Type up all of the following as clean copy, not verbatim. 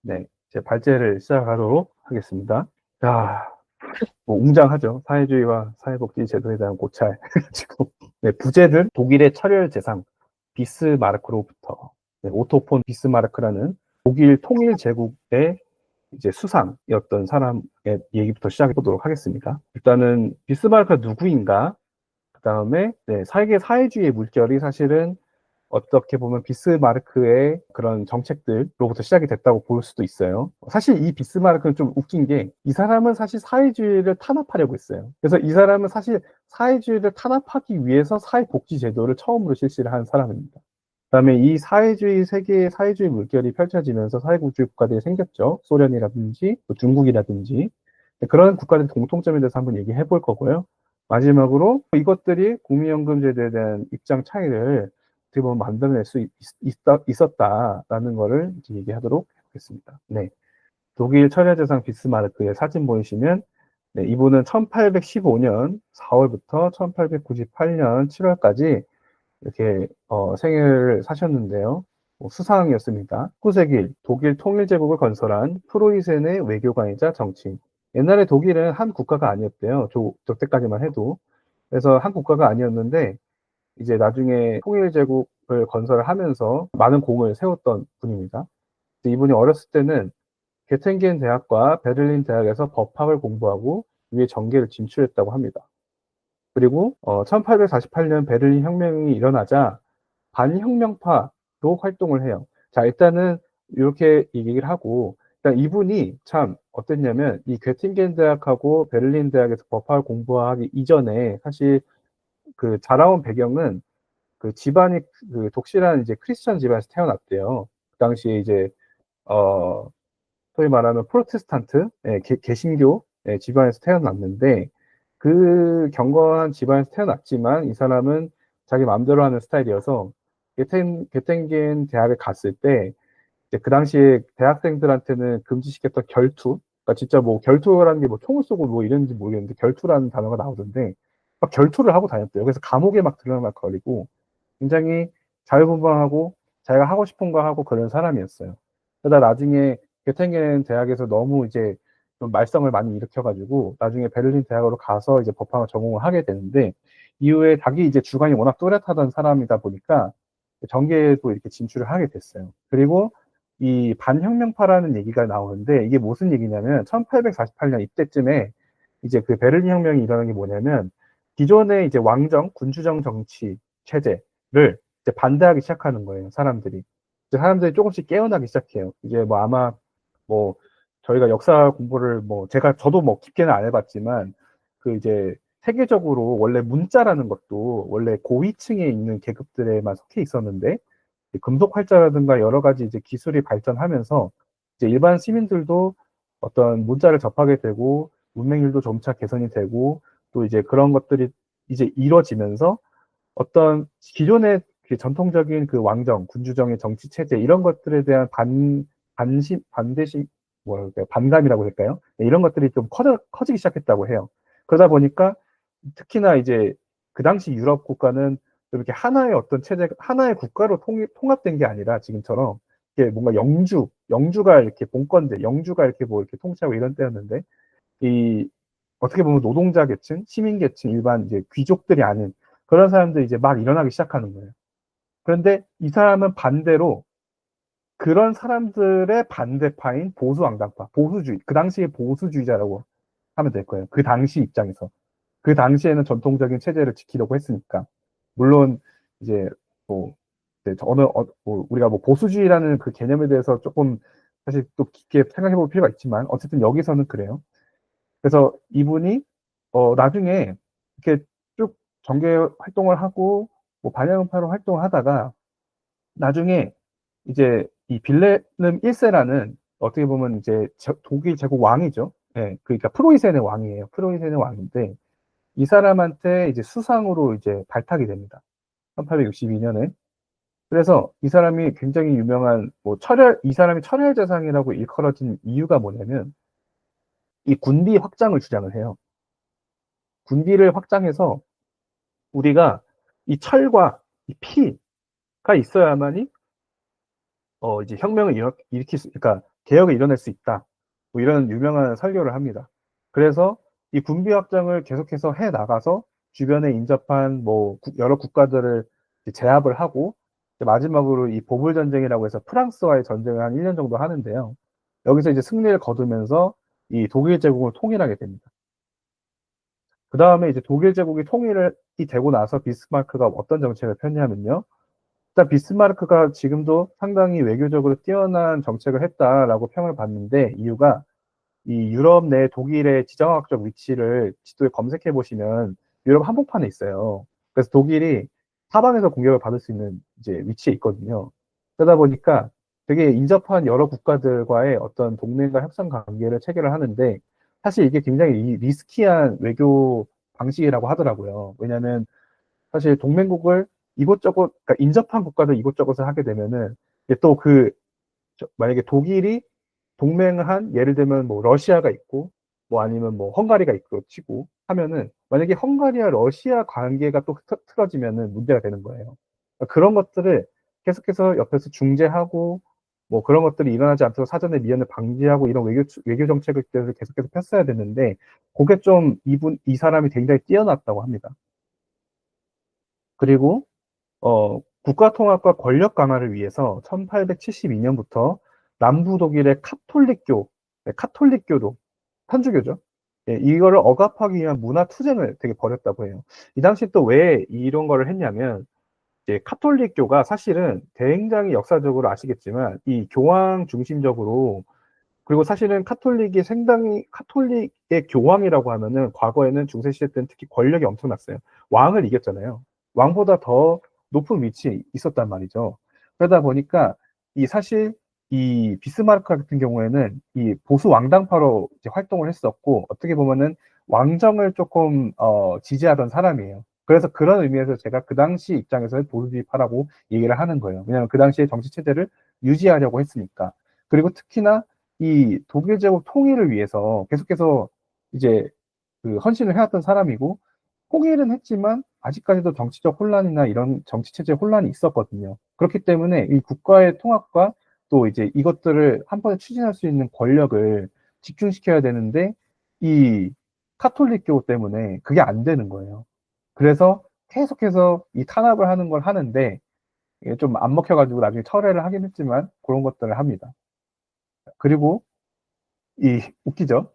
네, 제 발제를 시작하도록 하겠습니다. 자, 뭐 웅장하죠. 사회주의와 사회복지 제도에 대한 고찰. 지금 네, 부제를 독일의 철혈 재상 비스마르크로부터 오토 폰 비스마르크라는 독일 통일 제국의 이제 수상이었던 사람의 얘기부터 시작해 보도록 하겠습니다. 일단은 비스마르크가 누구인가? 그 다음에 세계 사회주의의 물결이 사실은 어떻게 보면 비스마르크의 그런 정책들로부터 시작이 됐다고 볼 수도 있어요. 사실 이 비스마르크는 좀 웃긴 게 이 사람은 사실 사회주의를 탄압하려고 했어요. 그래서 이 사람은 사실 사회주의를 탄압하기 위해서 사회복지제도를 처음으로 실시를 한 사람입니다. 그다음에 이 사회주의 세계의 사회주의 물결이 펼쳐지면서 사회주의 국가들이 생겼죠. 소련이라든지 또 중국이라든지 그런 국가들의 공통점에 대해서 한번 얘기해 볼 거고요. 마지막으로 이것들이 국민연금제도에 대한 입장 차이를 어떻게 보면 만들어낼 수 있었다라는 거를 이제 얘기하도록 하겠습니다. 네. 독일 철야재상 비스마르크의 사진 보이시면 네, 이분은 1815년 4월부터 1898년 7월까지 이렇게 생애를 사셨는데요. 수상이었습니다. 19세기 독일 통일제국을 건설한 프로이센의 외교관이자 정치인. 옛날에 독일은 한 국가가 아니었대요. 저때까지만 해도. 그래서 한 국가가 아니었는데 이제 나중에 통일제국을 건설하면서 많은 공을 세웠던 분입니다. 이분이 어렸을 때는 게텐겐 대학과 베를린 대학에서 법학을 공부하고 위에 정계를 진출했다고 합니다. 그리고 1848년 베를린 혁명이 일어나자 반혁명파로 활동을 해요. 자, 일단은 이렇게 얘기를 하고 일단 이분이 참 어땠냐면 이 괴팅겐 대학하고 베를린 대학에서 법학을 공부하기 이전에 사실 그 자라온 배경은 그 집안이 그 독실한 이제 크리스천 집안에서 태어났대요. 그 당시에 이제 어 소위 말하는 프로테스탄트, 개신교 집안에서 태어났는데 그 경건한 집안에서 태어났지만 이 사람은 자기 마음대로 하는 스타일이어서 게텐겐 대학에 갔을 때 이제 그 당시에 대학생들한테는 금지시켰던 결투, 그러니까 진짜 뭐 결투라는 게 뭐 총을 쏘고 뭐 이랬는지 모르겠는데 결투라는 단어가 나오던데 막 결투를 하고 다녔대요. 그래서 감옥에 막 들어막 걸리고 굉장히 자유분방하고 자기가 하고 싶은 거 하고 그런 사람이었어요. 그러다 나중에 게텐겐 대학에서 너무 이제 좀 말썽을 많이 일으켜가지고 나중에 베를린 대학으로 가서 이제 법학을 전공을 하게 되는데 이후에 자기 이제 주관이 워낙 또렷하던 사람이다 보니까 정계에도 이렇게 진출을 하게 됐어요. 그리고 이 반혁명파라는 얘기가 나오는데 이게 무슨 얘기냐면 1848년 이때쯤에 이제 그 베를린 혁명이 일어난 게 뭐냐면 기존의 이제 왕정 군주정 정치 체제를 이제 반대하기 시작하는 거예요, 사람들이. 이제 사람들이 조금씩 깨어나기 시작해요. 이제 뭐 아마 뭐 저희가 역사 공부를 뭐 저도 뭐 깊게는 안 해봤지만 그 이제 세계적으로 원래 문자라는 것도 원래 고위층에 있는 계급들에만 속해 있었는데 금속 활자라든가 여러 가지 이제 기술이 발전하면서 이제 일반 시민들도 어떤 문자를 접하게 되고 문맹률도 점차 개선이 되고 또 이제 그런 것들이 이제 이루어지면서 어떤 기존의 그 전통적인 그 왕정, 군주정의 정치 체제 이런 것들에 대한 반대심, 뭐랄까요, 반감이라고 할까요? 네, 이런 것들이 좀 커지기 시작했다고 해요. 그러다 보니까 특히나 이제 그 당시 유럽 국가는 좀 이렇게 하나의 어떤 체제, 하나의 국가로 통합된 게 아니라 지금처럼 이게 뭔가 영주가 이렇게 본건제, 영주가 이렇게 뭐 이렇게 통치하고 이런 때였는데 이 어떻게 보면 노동자 계층, 시민 계층, 일반 이제 귀족들이 아닌 그런 사람들이 이제 막 일어나기 시작하는 거예요. 그런데 이 사람은 반대로 그런 사람들의 반대파인 보수왕당파, 보수주의, 그 당시에 보수주의자라고 하면 될 거예요. 그 당시 입장에서. 그 당시에는 전통적인 체제를 지키려고 했으니까. 물론, 이제, 뭐, 뭐 우리가 뭐 보수주의라는 그 개념에 대해서 조금 사실 또 깊게 생각해 볼 필요가 있지만, 어쨌든 여기서는 그래요. 그래서 이분이, 나중에 이렇게 쭉 정계 활동을 하고, 뭐 반야음파로 활동을 하다가, 나중에 이제 이 빌레름 1세라는 어떻게 보면 이제 독일 제국 왕이죠. 예, 그러니까 프로이센의 왕이에요. 프로이센의 왕인데 이 사람한테 이제 수상으로 이제 발탁이 됩니다. 1862년에. 그래서 이 사람이 굉장히 유명한 뭐 이 사람이 철혈 재상이라고 일컬어진 이유가 뭐냐면 이 군비 확장을 주장을 해요. 군비를 확장해서 우리가 이 철과 이 피가 있어야만이 이제 혁명을 일으킬 수, 그러니까 개혁을 이뤄낼 수 있다. 뭐 이런 유명한 설교를 합니다. 그래서 이 군비 확장을 계속해서 해 나가서 주변에 인접한 뭐 여러 국가들을 제압을 하고 마지막으로 이 보불 전쟁이라고 해서 프랑스와의 전쟁을 한 1년 정도 하는데요. 여기서 이제 승리를 거두면서 이 독일 제국을 통일하게 됩니다. 그 다음에 이제 독일 제국이 통일이 되고 나서 비스마르크가 어떤 정책을 폈냐면요. 일단 비스마르크가 지금도 상당히 외교적으로 뛰어난 정책을 했다라고 평을 받는데 이유가 이 유럽 내 독일의 지정학적 위치를 지도에 검색해 보시면 유럽 한복판에 있어요. 그래서 독일이 사방에서 공격을 받을 수 있는 이제 위치에 있거든요. 그러다 보니까 되게 인접한 여러 국가들과의 어떤 동맹과 협상 관계를 체결을 하는데 사실 이게 굉장히 리스키한 외교 방식이라고 하더라고요. 왜냐하면 사실 동맹국을 이곳저곳, 그러니까 인접한 국가들 이곳저곳을 하게 되면은 또 만약에 독일이 동맹을 한 예를 들면 뭐 러시아가 있고 뭐 아니면 뭐 헝가리가 있고 치고 하면은 만약에 헝가리와 러시아 관계가 또 틀어지면은 문제가 되는 거예요. 그러니까 그런 것들을 계속해서 옆에서 중재하고 뭐 그런 것들이 일어나지 않도록 사전에 미연을 방지하고 이런 외교 정책을 계속해서 폈어야 되는데 그게 좀 이 사람이 굉장히 뛰어났다고 합니다. 그리고 국가 통합과 권력 강화를 위해서 1872년부터 남부 독일의 카톨릭교도 천주교죠. 예, 이거를 억압하기 위한 문화 투쟁을 되게 벌였다고 해요. 이 당시 또 왜 이런 거를 했냐면 이제 카톨릭교가 사실은 굉장히 역사적으로 아시겠지만 이 교황 중심적으로 그리고 사실은 카톨릭이 상당히 카톨릭의 교황이라고 하면은 과거에는 중세 시대 때는 특히 권력이 엄청났어요. 왕을 이겼잖아요. 왕보다 더 높은 위치에 있었단 말이죠. 그러다 보니까 사실 이 비스마르크 같은 경우에는 이 보수 왕당파로 이제 활동을 했었고 어떻게 보면은 왕정을 조금 지지하던 사람이에요. 그래서 그런 의미에서 제가 그 당시 입장에서는 보수주의파라고 얘기를 하는 거예요. 왜냐하면 그 당시에 정치 체제를 유지하려고 했으니까. 그리고 특히나 이 독일 제국 통일을 위해서 계속해서 이제 그 헌신을 해왔던 사람이고 통일은 했지만 아직까지도 정치적 혼란이나 이런 정치 체제 혼란이 있었거든요. 그렇기 때문에 이 국가의 통합과 또 이제 이것들을 한 번에 추진할 수 있는 권력을 집중시켜야 되는데 이 카톨릭교 때문에 그게 안 되는 거예요. 그래서 계속해서 이 탄압을 하는 걸 하는데 이게 좀 안 먹혀가지고 나중에 철회를 하긴 했지만 그런 것들을 합니다. 그리고 웃기죠?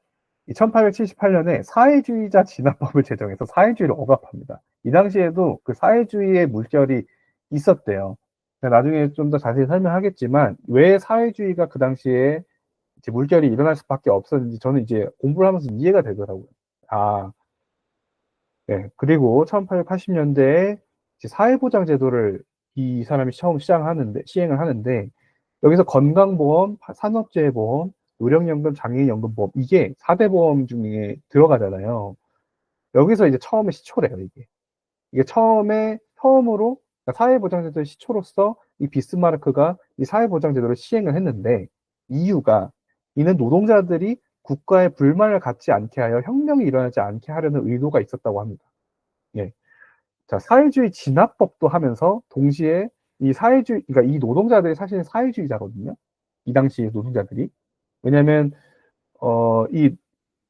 이 1878년에 사회주의자 진압법을 제정해서 사회주의를 억압합니다. 이 당시에도 그 사회주의의 물결이 있었대요. 나중에 좀 더 자세히 설명하겠지만 왜 사회주의가 그 당시에 이제 물결이 일어날 수밖에 없었는지 저는 이제 공부를 하면서 이해가 되더라고요. 아, 네. 그리고 1880년대에 사회보장 제도를 이 사람이 처음 시행을 하는데 여기서 건강보험, 산업재해보험, 노령연금, 장애인연금보험 이게 4대 보험 중에 들어가잖아요. 여기서 이제 처음에 시초래요, 이게. 이게 처음으로 그러니까 사회보장제도의 시초로서 이 비스마르크가 이 사회보장제도를 시행을 했는데 이유가 이는 노동자들이 국가의 불만을 갖지 않게 하여 혁명이 일어나지 않게 하려는 의도가 있었다고 합니다. 예. 자, 사회주의 진압법도 하면서 동시에 그러니까 이 노동자들이 사실은 사회주의자거든요. 이 당시 노동자들이. 왜냐면,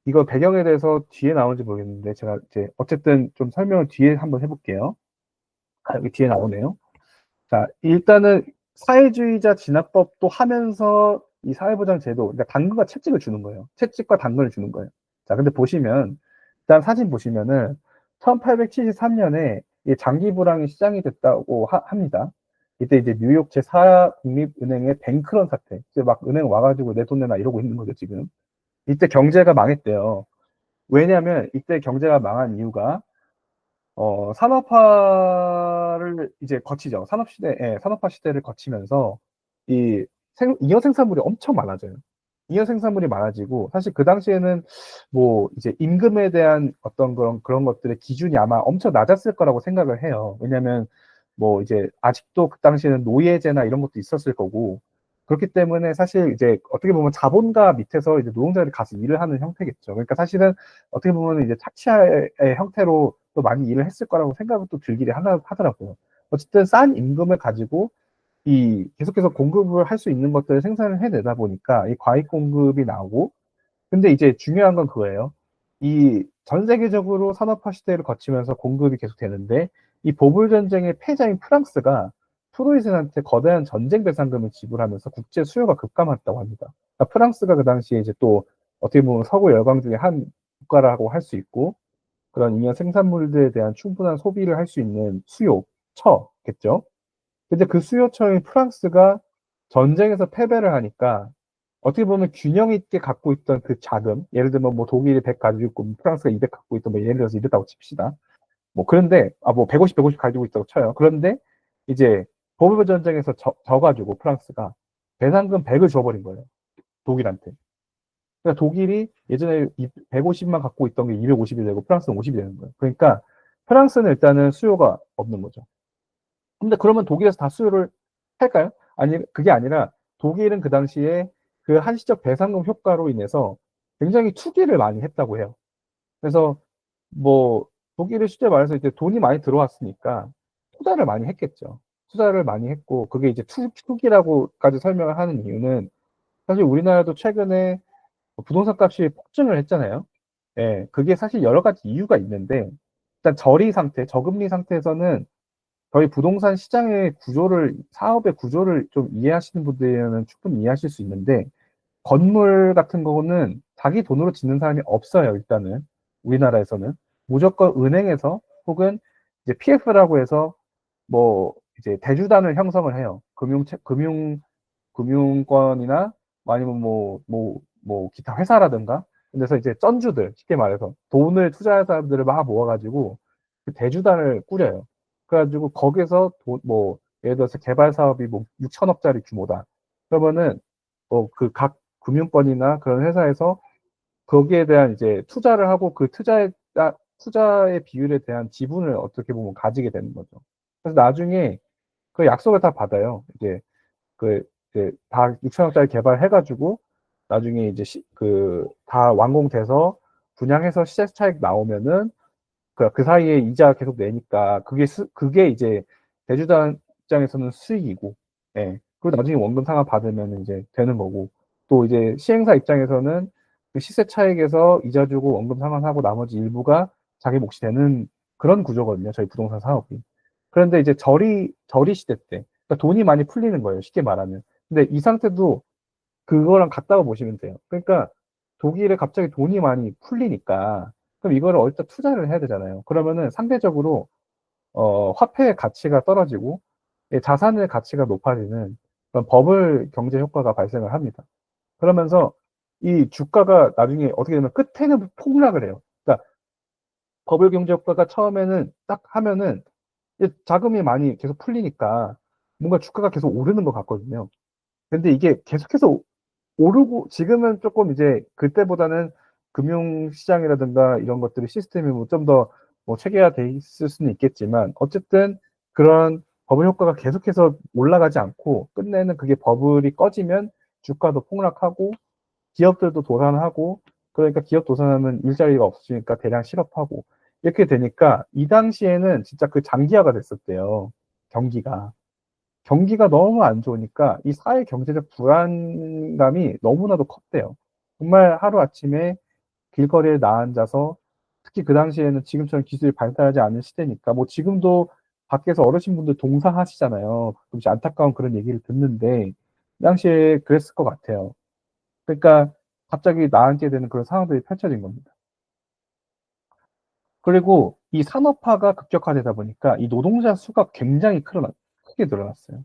이거 배경에 대해서 뒤에 나오는지 모르겠는데, 제가 이제, 어쨌든 좀 설명을 뒤에 한번 해볼게요. 여기 뒤에 나오네요. 자, 일단은 사회주의자 진압법도 하면서 이 사회보장 제도, 그러니까 당근과 채찍을 주는 거예요. 채찍과 당근을 주는 거예요. 자, 근데 보시면, 일단 사진 보시면은 1873년에 장기 불황이 시작이 됐다고 합니다. 이때 이제 뉴욕 제4 국립은행의 뱅크런 사태, 이제 막 은행 와가지고 내 돈 내놔 이러고 있는 거죠, 지금. 이때 경제가 망했대요. 왜냐하면 이때 경제가 망한 이유가 산업화를 이제 거치죠. 산업화 시대를 거치면서 잉여 생산물이 엄청 많아져요. 잉여 생산물이 많아지고, 사실 그 당시에는 뭐, 이제 임금에 대한 어떤 그런 것들의 기준이 아마 엄청 낮았을 거라고 생각을 해요. 왜냐면, 뭐, 이제, 아직도 그 당시에는 노예제나 이런 것도 있었을 거고, 그렇기 때문에 사실 이제 어떻게 보면 자본가 밑에서 이제 노동자들이 가서 일을 하는 형태겠죠. 그러니까 사실은 어떻게 보면 이제 착취의 형태로 또 많이 일을 했을 거라고 생각은 또 들기도 하더라고요. 어쨌든 싼 임금을 가지고 계속해서 공급을 할 수 있는 것들을 생산을 해내다 보니까 이 과잉 공급이 나오고, 근데 이제 중요한 건 그거예요. 이 전 세계적으로 산업화 시대를 거치면서 공급이 계속 되는데, 이 보불 전쟁의 패자인 프랑스가 프로이센한테 거대한 전쟁 배상금을 지불하면서 국제 수요가 급감했다고 합니다. 그러니까 프랑스가 그 당시에 이제 또 어떻게 보면 서구 열강 중에 한 국가라고 할 수 있고, 그런 인연 생산물들에 대한 충분한 소비를 할 수 있는 수요처겠죠. 근데 그 수요처인 프랑스가 전쟁에서 패배를 하니까 어떻게 보면 균형 있게 갖고 있던 그 자금, 예를 들면 뭐 독일이 100 가지고 있고 프랑스가 200 갖고 있던, 뭐 예를 들어서 이랬다고 칩시다. 뭐 그런데 뭐 150, 150 가지고 있다고 쳐요. 그런데 이제 보불 전쟁에서 져가지고 프랑스가 배상금 100을 줘버린 거예요. 독일한테. 그러니까 독일이 예전에 150만 갖고 있던 게 250이 되고 프랑스는 50이 되는 거예요. 그러니까 프랑스는 일단은 수요가 없는 거죠. 근데 그러면 독일에서 다 수요를 할까요? 아니, 그게 아니라 독일은 그 당시에 그 한시적 배상금 효과로 인해서 굉장히 투기를 많이 했다고 해요. 그래서 뭐 독일이 실제 말해서 이제 돈이 많이 들어왔으니까 투자를 많이 했겠죠. 투자를 많이 했고, 그게 이제 투기라고까지 설명을 하는 이유는, 사실 우리나라도 최근에 부동산 값이 폭증을 했잖아요. 예, 그게 사실 여러 가지 이유가 있는데, 일단 저리 상태, 저금리 상태에서는 저희 부동산 시장의 구조를, 사업의 구조를 좀 이해하시는 분들은 충분히 이해하실 수 있는데, 건물 같은 거는 자기 돈으로 짓는 사람이 없어요, 일단은. 우리나라에서는. 무조건 은행에서 혹은 이제 PF라고 해서 뭐 이제 대주단을 형성을 해요. 금융권이나 아니면 뭐 기타 회사라든가. 그래서 이제 쩐주들, 쉽게 말해서 돈을 투자할 사람들을 막 모아가지고 그 대주단을 꾸려요. 그래가지고 거기서 뭐 예를 들어서 개발 사업이 뭐 6천억짜리 규모다. 그러면은 그 각 금융권이나 그런 회사에서 거기에 대한 이제 투자를 하고, 그 투자의 비율에 대한 지분을 어떻게 보면 가지게 되는 거죠. 그래서 나중에 그 약속을 다 받아요. 그 이제 다 6천억짜리 개발해가지고 나중에 이제 그 다 완공돼서 분양해서 시세 차익 나오면은 그 사이에 이자 계속 내니까 그게 이제 대주단 입장에서는 수익이고, 예. 그리고 나중에 원금 상환 받으면 이제 되는 거고, 또 이제 시행사 입장에서는 그 시세 차익에서 이자 주고 원금 상환하고 나머지 일부가 자기 몫이 되는 그런 구조거든요. 저희 부동산 사업이. 그런데 이제 저리 시대 때, 그러니까 돈이 많이 풀리는 거예요. 쉽게 말하면. 근데 이 상태도 그거랑 같다고 보시면 돼요. 그러니까 독일에 갑자기 돈이 많이 풀리니까 그럼 이거를 어디다 투자를 해야 되잖아요. 그러면은 상대적으로 화폐의 가치가 떨어지고 자산의 가치가 높아지는 그런 버블 경제 효과가 발생을 합니다. 그러면서 이 주가가 나중에 어떻게 되면 끝에는 폭락을 해요. 그러니까 버블 경제 효과가 처음에는 딱 하면은 자금이 많이 계속 풀리니까 뭔가 주가가 계속 오르는 것 같거든요. 근데 이게 계속해서 오르고, 지금은 조금 이제 그때보다는 금융시장이라든가 이런 것들이 시스템이 뭐 좀 더 뭐 체계화돼 있을 수는 있겠지만, 어쨌든 그런 버블 효과가 계속해서 올라가지 않고 끝내는 그게 버블이 꺼지면 주가도 폭락하고 기업들도 도산하고, 그러니까 기업 도산하면 일자리가 없으니까 대량 실업하고, 이렇게 되니까 이 당시에는 진짜 그 장기화가 됐었대요. 경기가. 경기가 너무 안 좋으니까 이 사회 경제적 불안감이 너무나도 컸대요. 정말 하루아침에 길거리에 나앉아서, 특히 그 당시에는 지금처럼 기술이 발달하지 않은 시대니까, 뭐 지금도 밖에서 어르신분들 동사하시잖아요. 가끔씩 안타까운 그런 얘기를 듣는데, 그 당시에 그랬을 것 같아요. 그러니까 갑자기 나앉게 되는 그런 상황들이 펼쳐진 겁니다. 그리고 이 산업화가 급격화되다 보니까 이 노동자 수가 굉장히 크게 늘어났어요.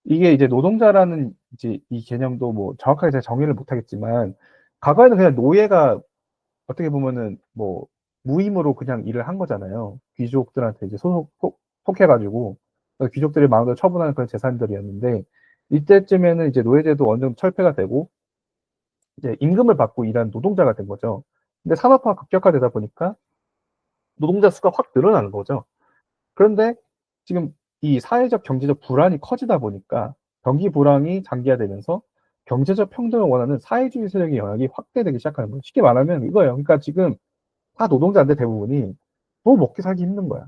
이게 이제 노동자라는 이제 이 개념도 뭐 정확하게 제가 정의를 못 하겠지만, 과거에는 그냥 노예가 어떻게 보면은 뭐 무임으로 그냥 일을 한 거잖아요. 귀족들한테 이제 속해가지고 귀족들이 마음대로 처분하는 그런 재산들이었는데, 이때쯤에는 이제 노예제도 어느 정도 철폐가 되고 이제 임금을 받고 일하는 노동자가 된 거죠. 근데 산업화가 급격화되다 보니까 노동자 수가 확 늘어나는 거죠. 그런데 지금 이 사회적 경제적 불안이 커지다 보니까 경기 불황이 장기화되면서 경제적 평등을 원하는 사회주의 세력의 영향이 확대되기 시작하는 거예요. 쉽게 말하면 이거예요. 그러니까 지금 다 노동자인데 대부분이 너무 먹기 살기 힘든 거야.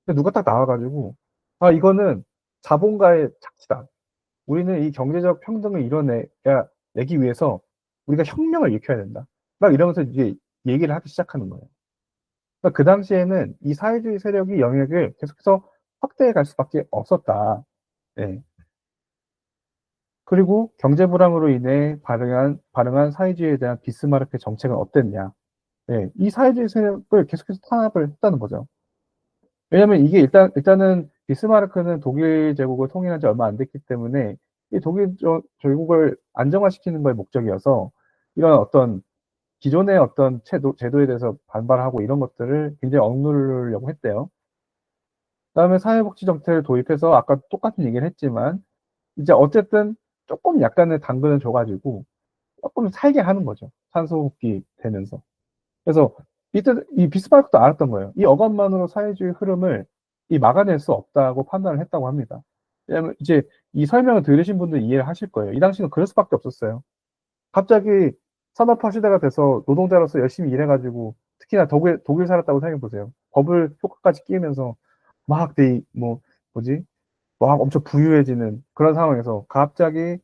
근데 누가 딱 나와가지고, 아, 이거는 자본가의 착취다. 우리는 이 경제적 평등을 내기 위해서 우리가 혁명을 일으켜야 된다. 막 이러면서 이제 얘기를 하기 시작하는 거예요. 그러니까 그 당시에는 이 사회주의 세력이 영역을 계속해서 확대해 갈 수밖에 없었다. 예. 그리고 경제 불황으로 인해 발응한 사회주의에 대한 비스마르크의 정책은 어땠냐. 예. 이 사회주의 세력을 계속해서 탄압을 했다는 거죠. 왜냐면 이게 일단은 비스마르크는 독일 제국을 통일한 지 얼마 안 됐기 때문에 이 독일 제국을 안정화시키는 거에 목적이어서 이런 어떤 기존의 어떤 제도에 대해서 반발하고 이런 것들을 굉장히 억누르려고 했대요. 그다음에 사회복지 정책을 도입해서 아까 똑같은 얘기를 했지만 이제 어쨌든 조금 약간의 당근을 줘 가지고 조금 살게 하는 거죠. 산소호흡기 되면서. 그래서 이때 이 비스마르크도 알았던 거예요. 이 억압만으로 사회주의 흐름을 막아낼 수 없다고 판단을 했다고 합니다. 왜냐하면 이제 이 설명을 들으신 분들은 이해를 하실 거예요. 이 당시는 그럴 수밖에 없었어요. 갑자기 산업화 시대가 돼서 노동자로서 열심히 일해 가지고 특히나 독일 살았다고 생각해 보세요. 버블 효과까지 끼면서 막 뭐 뭐지? 막 엄청 부유해지는 그런 상황에서 갑자기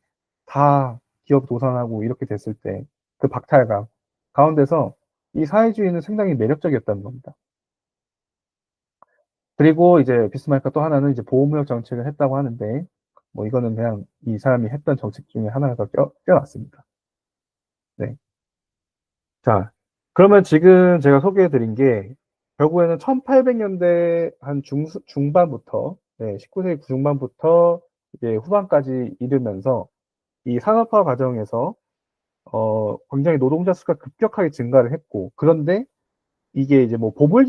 다 기업 도산하고 이렇게 됐을 때 그 박탈감 가운데서 이 사회주의는 상당히 매력적이었다는 겁니다. 그리고 이제 비스마르크가 또 하나는 이제 보호무역 정책을 했다고 하는데 뭐 이거는 그냥 이 사람이 했던 정책 중에 하나가 껴놨습니다. 네. 자, 그러면 지금 제가 소개해 드린 게 결국에는 1800년대 한 중반부터 19세기 중반부터 이제 후반까지 이르면서 이 산업화 과정에서 굉장히 노동자 수가 급격하게 증가를 했고 그런데 이게 이제 뭐 보불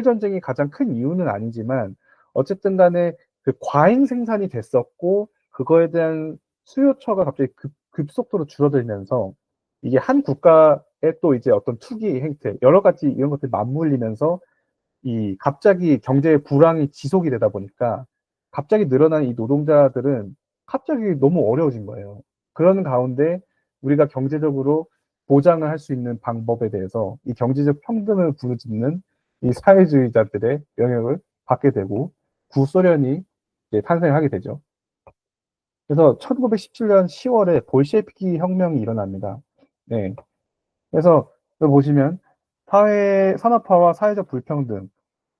전쟁이 가장 큰 이유는 아니지만 어쨌든 간에 그 과잉 생산이 됐었고 그거에 대한 수요처가 갑자기 급속도로 줄어들면서 이게 한 국가의 또 이제 어떤 투기 행태 여러 가지 이런 것들이 맞물리면서 이 갑자기 경제 불황이 지속이 되다 보니까 갑자기 늘어난 이 노동자들은 갑자기 너무 어려워진 거예요. 그러는 가운데 우리가 경제적으로 보장을 할 수 있는 방법에 대해서 이 경제적 평등을 부르짖는 이 사회주의자들의 영향을 받게 되고 구소련이 이제 탄생하게 되죠. 그래서 1917년 10월에 볼셰비키 혁명이 일어납니다. 네. 그래서 여기 보시면 산업화와 사회적 불평등,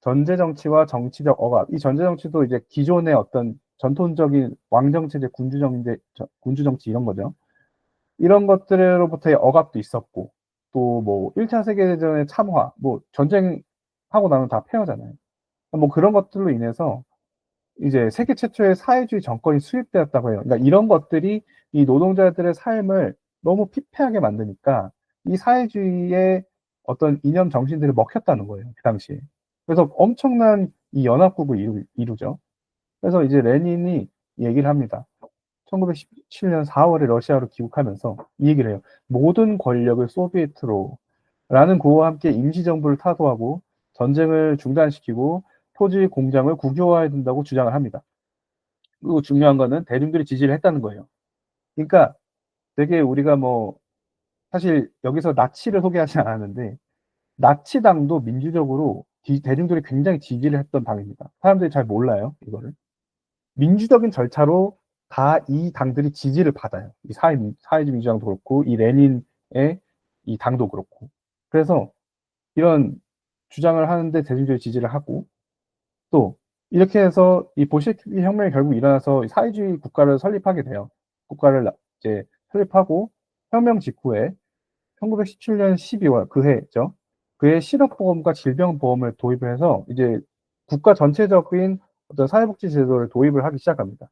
전제 정치와 정치적 억압. 이 전제 정치도 이제 기존의 어떤 전통적인 왕정 체제, 군주 정치 이런 거죠. 이런 것들로부터의 억압도 있었고, 또 뭐 1차 세계대전의 참화, 뭐 전쟁하고 나면 다 폐허잖아요. 뭐 그런 것들로 인해서 이제 세계 최초의 사회주의 정권이 수립되었다고 해요. 그러니까 이런 것들이 이 노동자들의 삶을 너무 피폐하게 만드니까 이 사회주의의 어떤 이념 정신들이 먹혔다는 거예요, 그 당시에. 그래서 엄청난 이 연합국을 이루죠. 그래서 이제 레닌이 얘기를 합니다. 1917년 4월에 러시아로 귀국하면서 이 얘기를 해요. 모든 권력을 소비에트로 라는 구호와 함께 임시정부를 타도하고 전쟁을 중단시키고 토지 공장을 국유화해야 된다고 주장을 합니다. 그리고 중요한 거는 대중들이 지지를 했다는 거예요. 그러니까 되게 우리가 뭐 사실 여기서 나치를 소개하지 않았는데 나치당도 민주적으로 대중들이 굉장히 지지를 했던 당입니다. 사람들이 잘 몰라요, 이거를. 민주적인 절차로 다 이 당들이 지지를 받아요. 이 사회주의 민주당도 그렇고 이 레닌의 이 당도 그렇고. 그래서 이런 주장을 하는데 대중들이 지지를 하고 또 이렇게 해서 이 볼셰비키 혁명이 결국 일어나서 사회주의 국가를 설립하게 돼요. 국가를 이제 설립하고 혁명 직후에 1917년 12월 그해죠. 그해 실업보험과 질병보험을 도입을 해서 이제 국가 전체적인 어떤 사회복지 제도를 도입을 하기 시작합니다.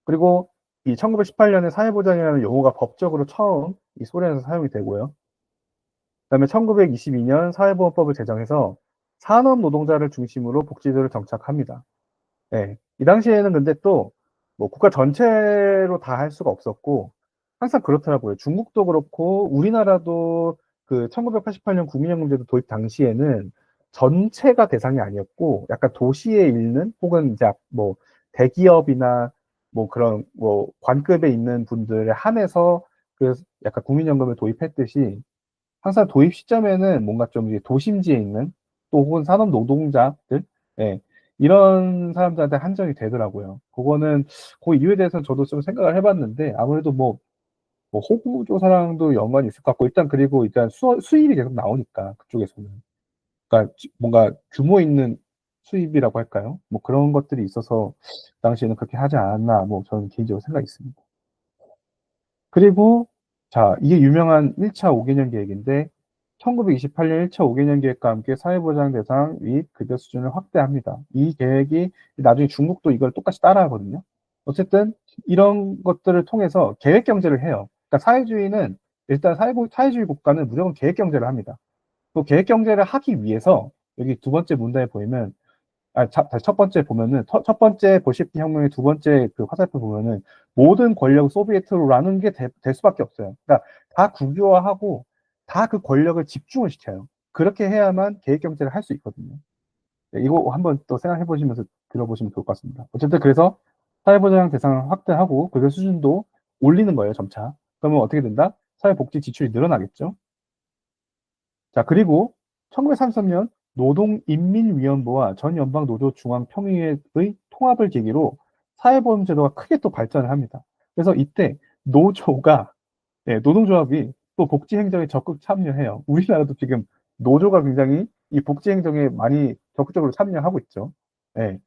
그리고 이 1918년에 사회보장이라는 용어가 법적으로 처음 이 소련에서 사용이 되고요. 그다음에 1922년 사회보험법을 제정해서 산업 노동자를 중심으로 복지제도를 정착합니다. 네. 이 당시에는 근데 또 뭐 국가 전체로 다 할 수가 없었고 항상 그렇더라고요. 중국도 그렇고 우리나라도 그 1988년 국민연금제도 도입 당시에는 전체가 대상이 아니었고 약간 도시에 있는 혹은 이제 뭐 대기업이나 뭐 그런 뭐 관급에 있는 분들에 한해서 그 약간 국민연금을 도입했듯이 항상 도입 시점에는 뭔가 좀 이제 도심지에 있는 또 혹은 산업 노동자들 예. 이런 사람들한테 한정이 되더라고요. 그거는 그 이유에 대해서는 저도 좀 생각을 해 봤는데 아무래도 뭐 호구조사랑도 연관이 있을 것 같고 일단 그리고 일단 수입이 계속 나오니까 그쪽에서는. 그러니까 뭔가 규모 있는 수입이라고 할까요? 뭐 그런 것들이 있어서 당시에는 그렇게 하지 않았나 뭐 저는 개인적으로 생각이 있습니다. 그리고 자 이게 유명한 1차 5 개년 계획인데 1928년 1차 5 개년 계획과 함께 사회보장 대상 및 급여 수준을 확대합니다. 이 계획이 나중에 중국도 이걸 똑같이 따라하거든요. 어쨌든 이런 것들을 통해서 계획 경제를 해요. 그러니까 사회주의는 일단 사회주의 국가는 무조건 계획 경제를 합니다. 또 계획 경제를 하기 위해서 여기 두 번째 문단에 보이면 다시 첫 번째 보면은 첫 번째 볼셰비키 혁명의 두 번째 그 화살표 보면은 모든 권력을 소비에트로 나누는 게 될 수밖에 없어요. 그러니까 다 국유화하고 다 그 권력을 집중을 시켜요. 그렇게 해야만 계획 경제를 할 수 있거든요. 네, 이거 한번 또 생각해 보시면서 들어보시면 좋을 것 같습니다. 어쨌든 그래서 사회보장 대상을 확대하고 급여 수준도 올리는 거예요, 점차. 그러면 어떻게 된다? 사회복지 지출이 늘어나겠죠. 자, 그리고 1933년 노동인민위원부와 전 연방노조중앙평의회의 통합을 계기로 사회보험제도가 크게 또 발전을 합니다. 그래서 이때 노조가, 노동조합이 또 복지행정에 적극 참여해요. 우리나라도 지금 노조가 굉장히 이 복지행정에 많이 적극적으로 참여하고 있죠. 예.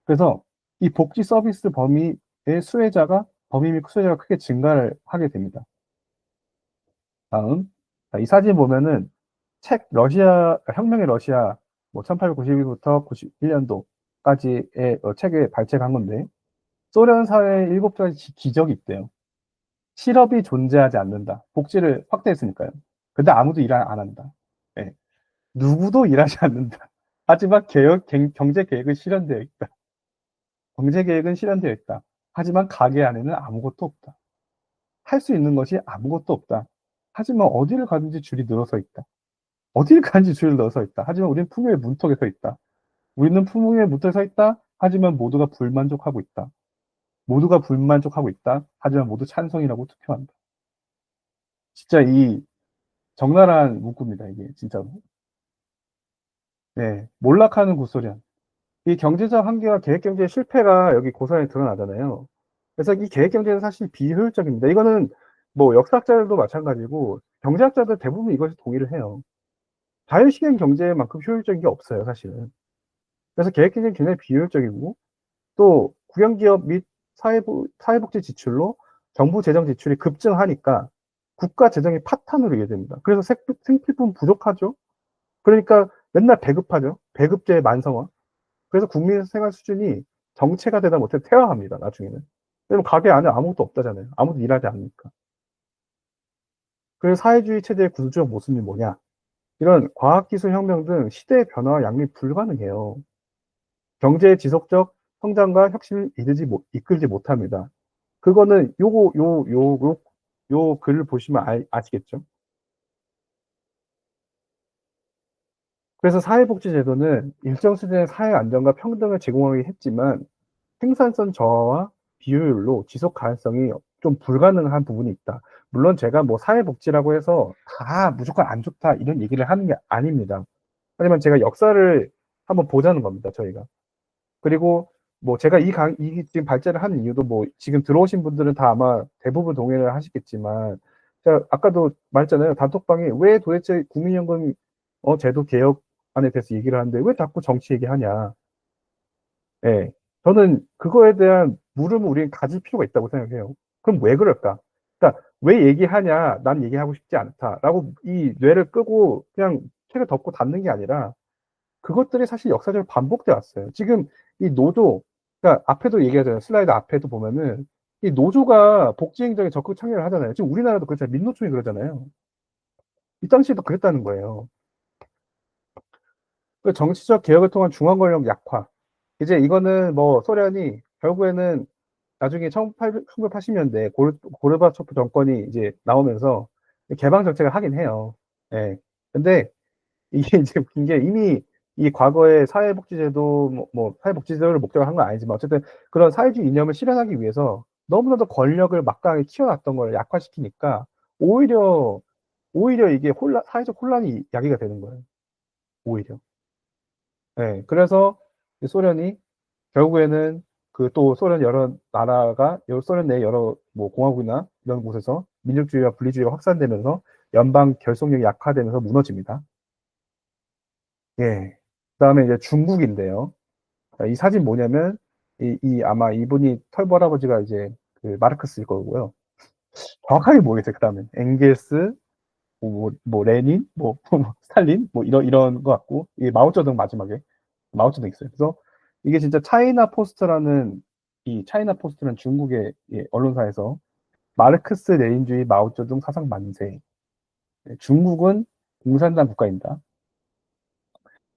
그래서 이 복지 서비스 범위 및 수혜자가 크게 증가를 하게 됩니다. 다음. 자, 이 사진 보면은 혁명의 러시아, 뭐 1892부터 91년도까지의 책에 발췌한 건데, 소련 사회에 7가지 기적이 있대요. 실업이 존재하지 않는다. 복지를 확대했으니까요. 근데 아무도 일 안 한다. 예. 누구도 일하지 않는다. 하지만 경제 계획은 실현되어 있다. 경제 계획은 실현되어 있다. 하지만 가게 안에는 아무것도 없다. 할 수 있는 것이 아무것도 없다. 하지만 어디를 가든지 줄이 늘어서 있다. 어딜 가든지 줄을 넣어서 있다. 하지만 우리는 풍요의 문턱에 서 있다. 우리는 풍요의 문턱에 서 있다. 하지만 모두가 불만족하고 있다. 모두가 불만족하고 있다. 하지만 모두 찬성이라고 투표한다. 진짜 이 적나라한 문구입니다. 이게 진짜로. 네, 몰락하는 구소련. 이 경제적 한계와 계획 경제의 실패가 여기 고스란히 드러나잖아요. 그래서 이 계획 경제는 사실 비효율적입니다. 이거는 뭐 역사학자들도 마찬가지고 경제학자들 대부분 이것이 동의를 해요. 자유시장 경제만큼 효율적인 게 없어요, 사실은. 그래서 계획 경제는 굉장히 비효율적이고 또 국영기업 및 사회복지 지출로 정부 재정 지출이 급증하니까 국가 재정이 파탄으로 이어집니다. 그래서 생필품 부족하죠. 그러니까 맨날 배급하죠. 배급제 만성화. 그래서 국민 생활 수준이 정체가 되다 못해 퇴화합니다. 나중에는. 왜냐면 가게 안에 아무것도 없다잖아요. 아무도 일하지 않으니까. 그래서 사회주의 체제의 구조적 모습이 뭐냐? 이런 과학기술 혁명 등 시대의 변화와 양립이 불가능해요. 경제의 지속적 성장과 혁신을 이끌지 못합니다. 그거는 요 글을 보시면 아시겠죠? 그래서 사회복지제도는 일정 수준의 사회 안정과 평등을 제공하긴 했지만 생산성 저하와 비효율로 지속 가능성이 좀 불가능한 부분이 있다. 물론 제가 뭐 사회복지라고 해서 다 무조건 안 좋다 이런 얘기를 하는 게 아닙니다. 하지만 제가 역사를 한번 보자는 겁니다, 저희가. 그리고 뭐 제가 이 지금 발제를 하는 이유도 뭐 지금 들어오신 분들은 다 아마 대부분 동의를 하시겠지만 제가 아까도 말했잖아요. 단톡방에 왜 도대체 국민연금 제도 개혁안에 대해서 얘기를 하는데 왜 자꾸 정치 얘기하냐. 예. 저는 그거에 대한 물음을 우리는 가질 필요가 있다고 생각해요. 그럼 왜 그럴까? 그러니까 '왜 얘기하냐. 난 얘기하고 싶지 않다.'라고 이 뇌를 끄고 그냥 책을 덮고 닫는 게 아니라 그것들이 사실 역사적으로 반복돼 왔어요. 지금 이 노조 그러니까 앞에도 얘기하잖아요. 슬라이드 앞에도 보면은 이 노조가 복지 행정에 적극 참여를 하잖아요. 지금 우리나라도 그렇잖아요. 민노총이 그러잖아요. 이 당시에도 그랬다는 거예요. 그 정치적 개혁을 통한 중앙 권력 약화. 이제 이거는 뭐 소련이 결국에는 나중에 1980년대 고르바초프 정권이 이제 나오면서 개방 정책을 하긴 해요. 예. 근데 이게 이제 웃긴 게 이미 이 과거에 사회복지제도 사회복지제도를 목적으로 한 건 아니지만 어쨌든 그런 사회주의 이념을 실현하기 위해서 너무나도 권력을 막강하게 키워놨던 걸 약화시키니까 오히려 이게 사회적 혼란이 야기가 되는 거예요. 오히려. 예. 그래서 소련이 결국에는 그 또 소련 여러 나라가 소련 내 여러 뭐 공화국이나 이런 곳에서 민족주의와 분리주의가 확산되면서 연방 결속력이 약화되면서 무너집니다. 예. 그다음에 이제 중국인데요. 이 사진 뭐냐면 아마 이분이 털보 할아버지가 이제 그 마르크스일 거고요. 정확하게 모르겠어요. 그다음에 엥겔스, 레닌, 스탈린, 이런 거 같고, 이게 마오쩌둥 마지막에 마오쩌둥 있어요. 그래서 이게 진짜 차이나 포스트라는 중국의 언론사에서 마르크스 레닌주의 마오쩌둥 사상 만세. 중국은 공산당 국가입니다.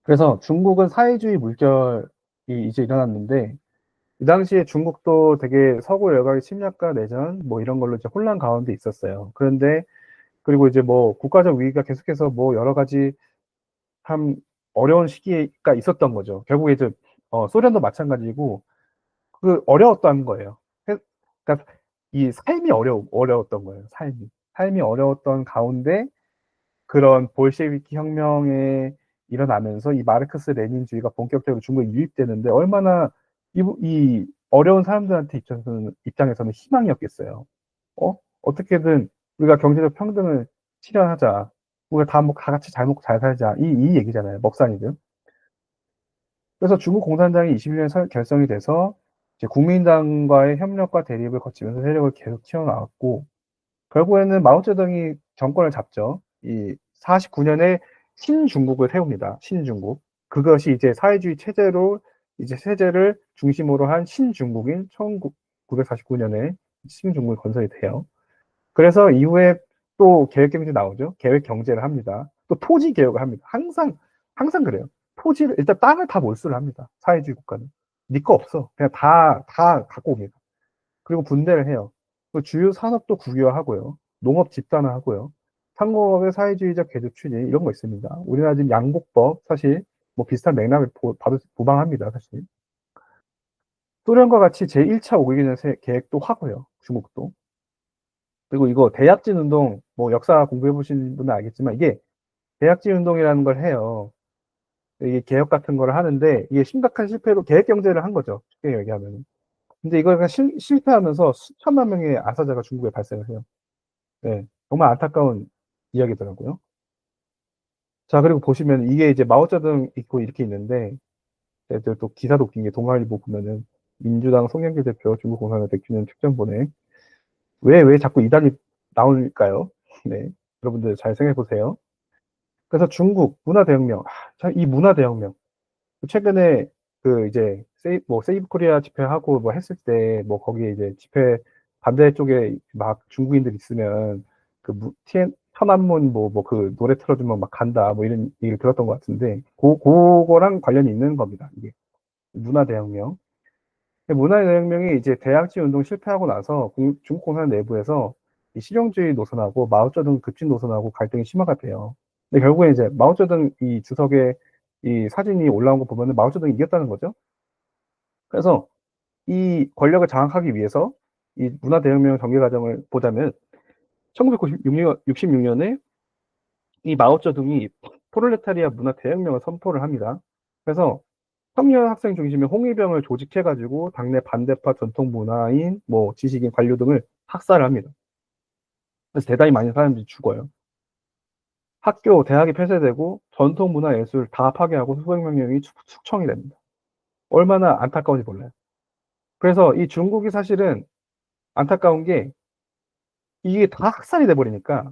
그래서 중국은 사회주의 물결이 이제 일어났는데 이 당시에 중국도 되게 서구 열강의 침략과 내전 이런 걸로 이제 혼란 가운데 있었어요. 그런데 그리고 이제 국가적 위기가 계속해서 여러 가지 참 어려운 시기가 있었던 거죠. 결국에 이제 소련도 마찬가지고 그 어려웠던 거예요. 그러니까 이 삶이 어려웠던 거예요. 삶이 어려웠던 가운데 그런 볼셰비키 혁명에 일어나면서 이 마르크스 레닌주의가 본격적으로 중국에 유입되는데 얼마나 이 어려운 사람들한테 입장에서는 희망이었겠어요. 어떻게든 우리가 경제적 평등을 실현하자. 우리가 다 같이 잘 먹고 잘 살자. 이 얘기잖아요. 먹상이들. 그래서 중국 공산당이 21년에 결성이 돼서 이제 국민당과의 협력과 대립을 거치면서 세력을 계속 키워나갔고 결국에는 마오쩌둥이 정권을 잡죠. 이 49년에 신중국을 세웁니다. 신중국. 그것이 이제 사회주의 체제를 중심으로 한 신중국인 1949년에 신중국이 건설이 돼요. 그래서 이후에 또 계획경제 나오죠. 계획경제를 합니다. 또 토지 개혁을 합니다. 항상 그래요. 토지를 일단 땅을 다 몰수를 합니다. 사회주의 국가는. 네 거 없어. 그냥 다 갖고 옵니다. 그리고 분배를 해요. 주요 산업도 국유화하고요. 농업 집단화하고요. 상공업의 사회주의적 개조 추진 이런 거 있습니다. 우리나라 지금 양곡법 사실 비슷한 맥락을 보방합니다. 사실. 소련과 같이 제1차 5개년 계획도 하고요. 중국도. 그리고 이거 대약진 운동 역사 공부해 보신 분은 알겠지만 이게 대약진 운동이라는 걸 해요. 이게 개혁 같은 걸 하는데 이게 심각한 실패로 계획 경제를 한 거죠. 쉽게 얘기하면. 근데 이걸 실패하면서 수천만 명의 아사자가 중국에 발생을 해요. 네, 정말 안타까운 이야기더라고요. 자, 그리고 보시면 이게 이제 마오쩌둥 있고 이렇게 있는데 또 기사도 웃긴 게 동아일보 보면은 민주당 송영길 대표 중국 공산당 100주년 축전본에 왜 자꾸 이달이 나올까요? 네, 여러분들 잘 생각해 보세요. 그래서 중국 문화대혁명, 이 문화대혁명 최근에 그 이제 세이브 코리아 집회하고 했을 때 거기에 이제 집회 반대 쪽에 막 중국인들 있으면 천안문 그 노래 틀어주면 막 간다 이런 얘기를 들었던 것 같은데 그거랑 관련이 있는 겁니다. 이게 문화대혁명. 문화대혁명이 이제 대약지 운동 실패하고 나서 중국 공산 내부에서 이 실용주의 노선하고 마오쩌둥 급진 노선하고 갈등이 심화가 돼요. 근데 결국에 이제 마오쩌둥 이 주석의 이 사진이 올라온 거 보면은 마오쩌둥이 이겼다는 거죠. 그래서 이 권력을 장악하기 위해서 이 문화대혁명 전개 과정을 보자면 1966년에 이 마오쩌둥이 프롤레타리아 문화대혁명을 선포를 합니다. 그래서 청년 학생 중심의 홍위병을 조직해가지고 당내 반대파 전통 문화인 지식인 관료 등을 학살을 합니다. 그래서 대단히 많은 사람들이 죽어요. 학교, 대학이 폐쇄되고 전통 문화 예술 다 파괴하고 수백 명이 숙청이 됩니다. 얼마나 안타까운지 몰라요. 그래서 이 중국이 사실은 안타까운 게 이게 다 학살이 돼버리니까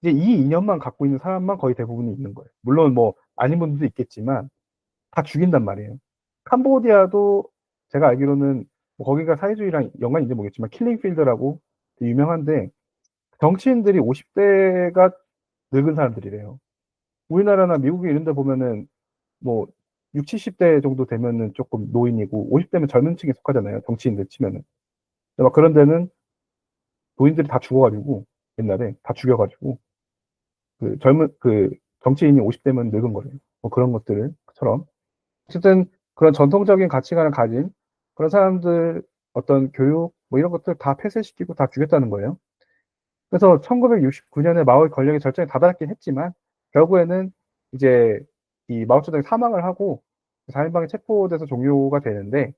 이제 이 이념만 갖고 있는 사람만 거의 대부분이 있는 거예요. 물론 아닌 분들도 있겠지만 다 죽인단 말이에요. 캄보디아도 제가 알기로는 거기가 사회주의랑 연관이 있는지 모르겠지만 킬링필드라고 유명한데 정치인들이 50대가 늙은 사람들이래요. 우리나라나 미국에 이런 데 보면은 6, 70대 정도 되면은 조금 노인이고 50대면 젊은 층에 속하잖아요. 정치인들 치면은. 막 그런 데는 노인들이 다 죽어가지고 옛날에 다 죽여가지고 그 정치인이 50대면 늙은 거래요. 그런 것들처럼 어쨌든 그런 전통적인 가치관을 가진 그런 사람들 어떤 교육 이런 것들 다 폐쇄시키고 다 죽였다는 거예요. 그래서 1969년에 마오의 권력이 절정에 다다랐긴 했지만 결국에는 이제 이 마오쩌둥이 사망을 하고 4인방에 체포돼서 종료가 되는데,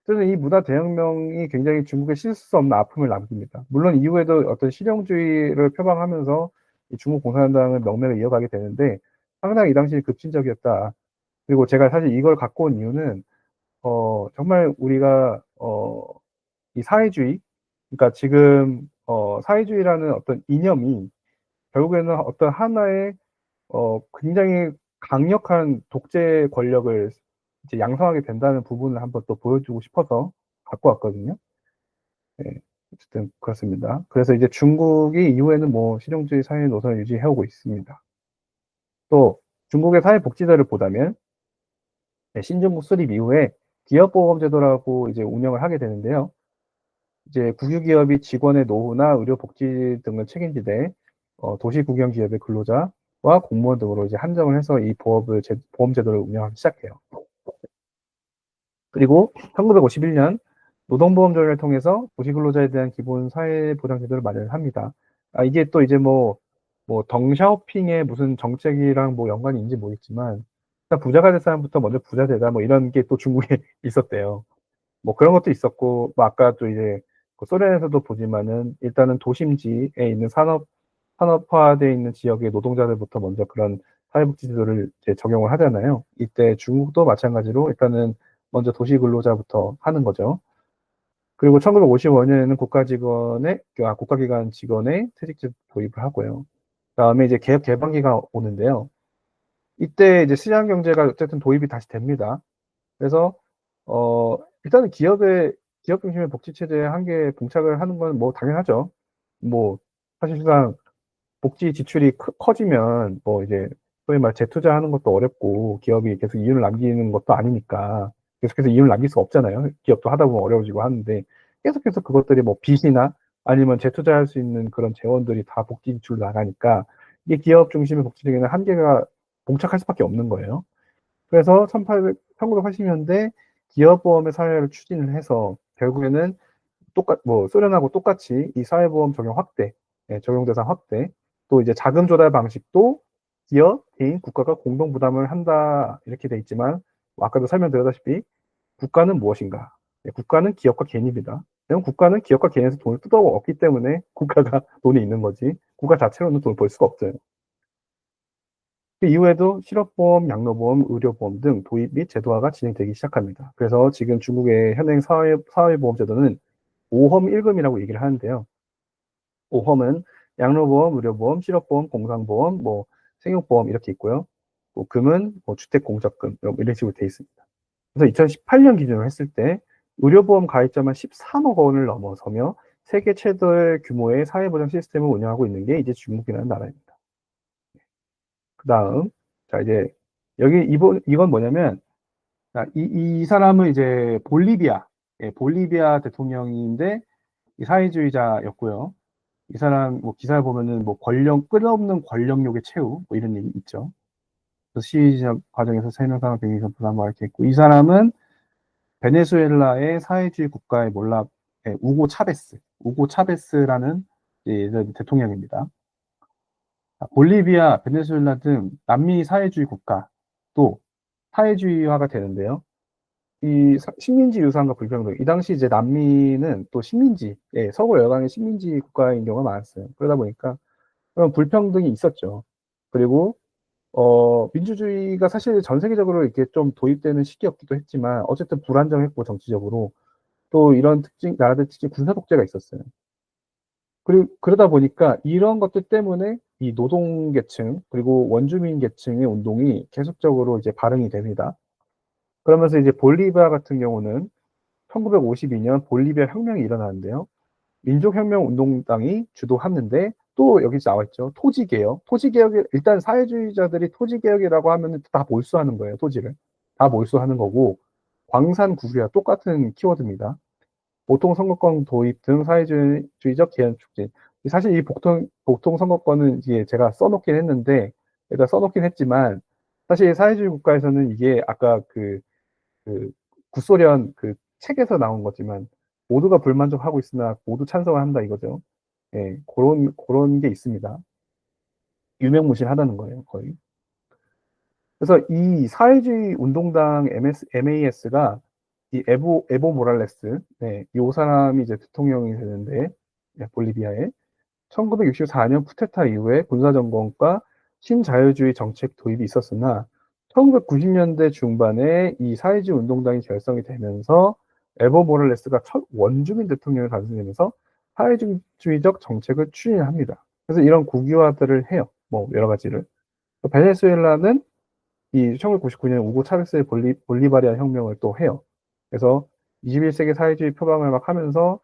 그래서 이 문화 대혁명이 굉장히 중국에 씻을 수 없는 아픔을 남깁니다. 물론 이후에도 어떤 실용주의를 표방하면서 이 중국 공산당은 명맥을 이어가게 되는데, 상당히 이 당시 급진적이었다. 그리고 제가 사실 이걸 갖고 온 이유는 정말 우리가 이 사회주의, 그러니까 지금 사회주의라는 어떤 이념이 결국에는 어떤 하나의 굉장히 강력한 독재 권력을 이제 양성하게 된다는 부분을 한번 또 보여주고 싶어서 갖고 왔거든요. 네, 어쨌든 그렇습니다. 그래서 이제 중국이 이후에는 뭐 실용주의 사회 노선을 유지해오고 있습니다. 또 중국의 사회복지제를 보자면 신중국 수립 이후에 기업보험제도라고 이제 운영을 하게 되는데요. 이제 국유기업이 직원의 노후나 의료복지 등을 책임지되 도시국영기업의 근로자와 공무원 등으로 이제 한정을 해서 이 보험제도를 운영하기 시작해요. 그리고 1951년 노동보험조례를 통해서 도시근로자에 대한 기본 사회보장제도를 마련을 합니다. 이게 또 이제 뭐 덩샤오핑의 무슨 정책이랑 뭐 연관이 있는지 모르겠지만, 일단 부자가 될 사람부터 먼저 부자 되다 뭐 이런 게 또 중국에 있었대요. 뭐 그런 것도 있었고, 뭐 아까 또 이제 소련에서도 보지만은 일단은 도심지에 있는 산업화되어 있는 지역의 노동자들부터 먼저 그런 사회복지제도를 이제 적용을 하잖아요. 이때 중국도 마찬가지로 일단은 먼저 도시 근로자부터 하는 거죠. 그리고 1955년에는 국가기관 직원의 퇴직제 도입을 하고요. 그다음에 이제 개업 개방기가 오는데요. 이때 이제 시장 경제가 어쨌든 도입이 다시 됩니다. 그래서 일단은 기업 중심의 복지 체제에 한계 봉착을 하는 건 뭐 당연하죠. 뭐 사실상 복지 지출이 커지면 뭐 이제 소위 말 재투자하는 것도 어렵고 기업이 계속 이윤을 남기는 것도 아니니까 계속해서 이윤을 남길 수가 없잖아요. 기업도 하다 보면 어려워지고 하는데 계속해서 그것들이 뭐 빚이나 아니면 재투자할 수 있는 그런 재원들이 다 복지 지출로 나가니까 이게 기업 중심의 복지 체계는 한계가 봉착할 수밖에 없는 거예요. 그래서 1980년대 기업보험의 사회를 추진을 해서 결국에는 소련하고 똑같이 이 사회보험 적용 확대, 적용 대상 확대, 또 이제 자금 조달 방식도 기업, 개인, 국가가 공동 부담을 한다 이렇게 돼 있지만 아까도 설명드렸다시피 국가는 무엇인가? 국가는 기업과 개인입니다. 왜냐면 국가는 기업과 개인에서 돈을 뜯어먹기 때문에 국가가 돈이 있는 거지 국가 자체로는 돈을 벌 수가 없어요. 그 이후에도 실업보험, 양로보험, 의료보험 등 도입 및 제도화가 진행되기 시작합니다. 그래서 지금 중국의 현행 사회보험제도는 5험 1금이라고 얘기를 하는데요. 5험은 양로보험, 의료보험, 실업보험, 공상보험, 뭐 생육보험 이렇게 있고요. 뭐 금은 뭐 주택공적금 이런 식으로 되어 있습니다. 그래서 2018년 기준으로 했을 때 의료보험 가입자만 13억 원을 넘어서며 세계 최대 규모의 사회보장 시스템을 운영하고 있는 게 이제 중국이라는 나라입니다. 그 다음, 자, 이제, 이건 뭐냐면, 이 사람은 이제 볼리비아 대통령인데, 이 사회주의자였고요. 이 사람, 뭐, 기사를 보면은, 뭐, 끝없는 권력욕의 최후, 뭐, 이런 얘기 있죠. 그래서 시작 과정에서 세명상을 병행선 부담 뭐 이렇게 했고, 이 사람은 베네수엘라의 사회주의 국가의 몰락, 우고 차베스라는 예전 대통령입니다. 볼리비아, 베네수엘라 등 남미 사회주의 국가도 사회주의화가 되는데요. 이 식민지 유산과 불평등, 이 당시 이제 남미는 또 서구 열강의 식민지 국가인 경우가 많았어요. 그러다 보니까 그런 불평등이 있었죠. 그리고 민주주의가 사실 전 세계적으로 이렇게 좀 도입되는 시기였기도 했지만 어쨌든 불안정했고 정치적으로 또 이런 나라들 특징 군사 독재가 있었어요. 그리고 그러다 보니까 이런 것들 때문에 이 노동계층 그리고 원주민 계층의 운동이 계속적으로 이제 발흥이 됩니다. 그러면서 이제 볼리비아 같은 경우는 1952년 볼리비아 혁명이 일어나는데요. 민족혁명운동당이 주도하는데 또 여기 나와 있죠. 토지개혁. 일단 사회주의자들이 토지개혁이라고 하면 다 몰수하는 거예요. 토지를. 다 몰수하는 거고 광산 구조와 똑같은 키워드입니다. 보통 선거권 도입 등 사회주의적 개혁 촉진. 사실 이 보통 선거권은 이게 제가 써놓긴 했는데, 일단 써놓긴 했지만, 사실 사회주의 국가에서는 이게 아까 그 구소련 그 책에서 나온 거지만, 모두가 불만족하고 있으나 모두 찬성을 한다 이거죠. 예, 그런 게 있습니다. 유명무실하다는 거예요, 거의. 그래서 이 사회주의 운동당 MAS가 이 에보 모랄레스, 네, 요 사람이 이제 대통령이 되는데, 네, 볼리비아에 1964년 쿠데타 이후에 군사정권과 신자유주의 정책 도입이 있었으나 1990년대 중반에 이 사회주의 운동당이 결성이 되면서 에보 모랄레스가 첫 원주민 대통령을 당선되면서 사회주의적 정책을 추진합니다. 그래서 이런 국유화들을 해요. 뭐 여러 가지를. 베네수엘라는 이 1999년 우고 차베스의 볼리바리아 혁명을 또 해요. 그래서 21세기 사회주의 표방을 막 하면서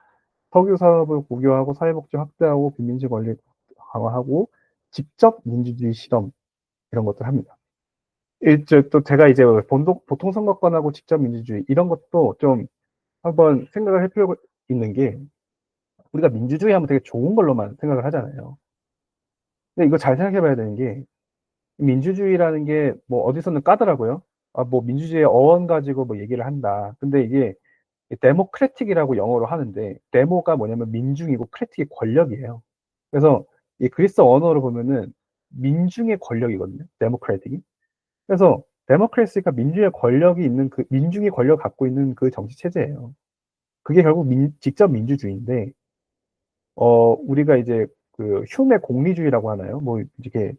석유 사업을 국유화하고 사회복지 확대하고 빈민지 권리 강화하고 직접 민주주의 실험 이런 것들 합니다. 이제 또 제가 이제 보통 선거권하고 직접 민주주의 이런 것도 좀 한번 생각을 할 필요가 있는 게 우리가 민주주의 하면 되게 좋은 걸로만 생각을 하잖아요. 근데 이거 잘 생각해 봐야 되는 게 민주주의라는 게 뭐 어디서는 까더라고요. 아, 뭐 민주주의의 어원 가지고 뭐 얘기를 한다. 근데 이게 데모크래틱이라고 영어로 하는데 데모가 뭐냐면 민중이고 크래틱이 권력이에요. 그래서 이 그리스 언어로 보면은 민중의 권력이거든요. 데모크래틱이. 그래서 데모크래시가 민중의 권력이 있는 그 민중의 권력을 갖고 있는 그 정치 체제예요. 그게 결국 직접 민주주의인데 우리가 이제 그 휴메 공리주의라고 하나요? 뭐 이렇게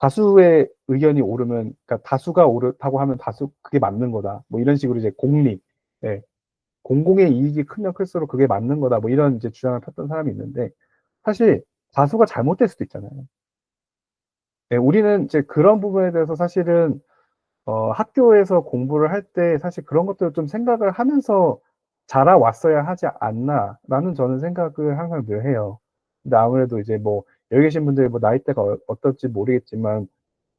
다수의 의견이 옳으면 그러니까 다수가 옳다고 하면 다수 그게 맞는 거다. 뭐 이런 식으로 이제 공리. 예. 공공의 이익이 크면 클수록 그게 맞는 거다. 뭐 이런 이제 주장을 폈던 사람이 있는데 사실 다수가 잘못될 수도 있잖아요. 예, 우리는 이제 그런 부분에 대해서 사실은 학교에서 공부를 할 때 사실 그런 것들을 좀 생각을 하면서 자라왔어야 하지 않나라는 저는 생각을 항상 늘 해요. 근데 아무래도 이제 뭐 여기 계신 분들이 뭐 나이대가 어떨지 모르겠지만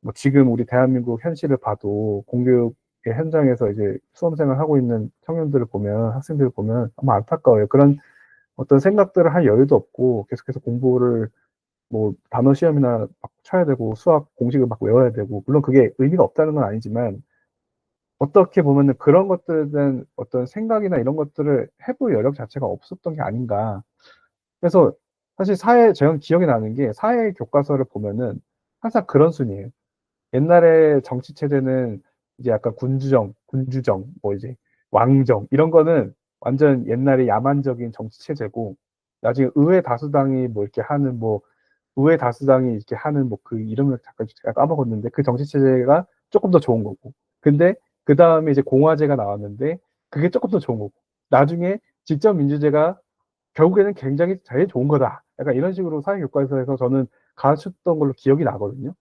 뭐 지금 우리 대한민국 현실을 봐도 공교육의 현장에서 이제 수험생을 하고 있는 청년들을 보면 학생들을 보면 아마 안타까워요. 그런 어떤 생각들을 할 여유도 없고 계속해서 공부를 뭐 단어 시험이나 막 쳐야 되고 수학 공식을 막 외워야 되고 물론 그게 의미가 없다는 건 아니지만 어떻게 보면은 그런 것들에 대한 어떤 생각이나 이런 것들을 해볼 여력 자체가 없었던 게 아닌가. 그래서 사실 제가 기억이 나는 게 사회 교과서를 보면은 항상 그런 순이에요. 옛날에 정치 체제는 이제 약간 군주정, 뭐 이제 왕정 이런 거는 완전 옛날에 야만적인 정치 체제고 나중에 의회 다수당이 뭐 이렇게 하는 뭐 의회 다수당이 이렇게 하는 뭐 그 이름을 잠깐 제가 까먹었는데 그 정치 체제가 조금 더 좋은 거고. 근데 그 다음에 이제 공화제가 나왔는데 그게 조금 더 좋은 거고. 나중에 직접 민주제가 결국에는 굉장히 제일 좋은 거다. 약간 이런 식으로 사회교과서에서 저는 가르쳤던 걸로 기억이 나거든요.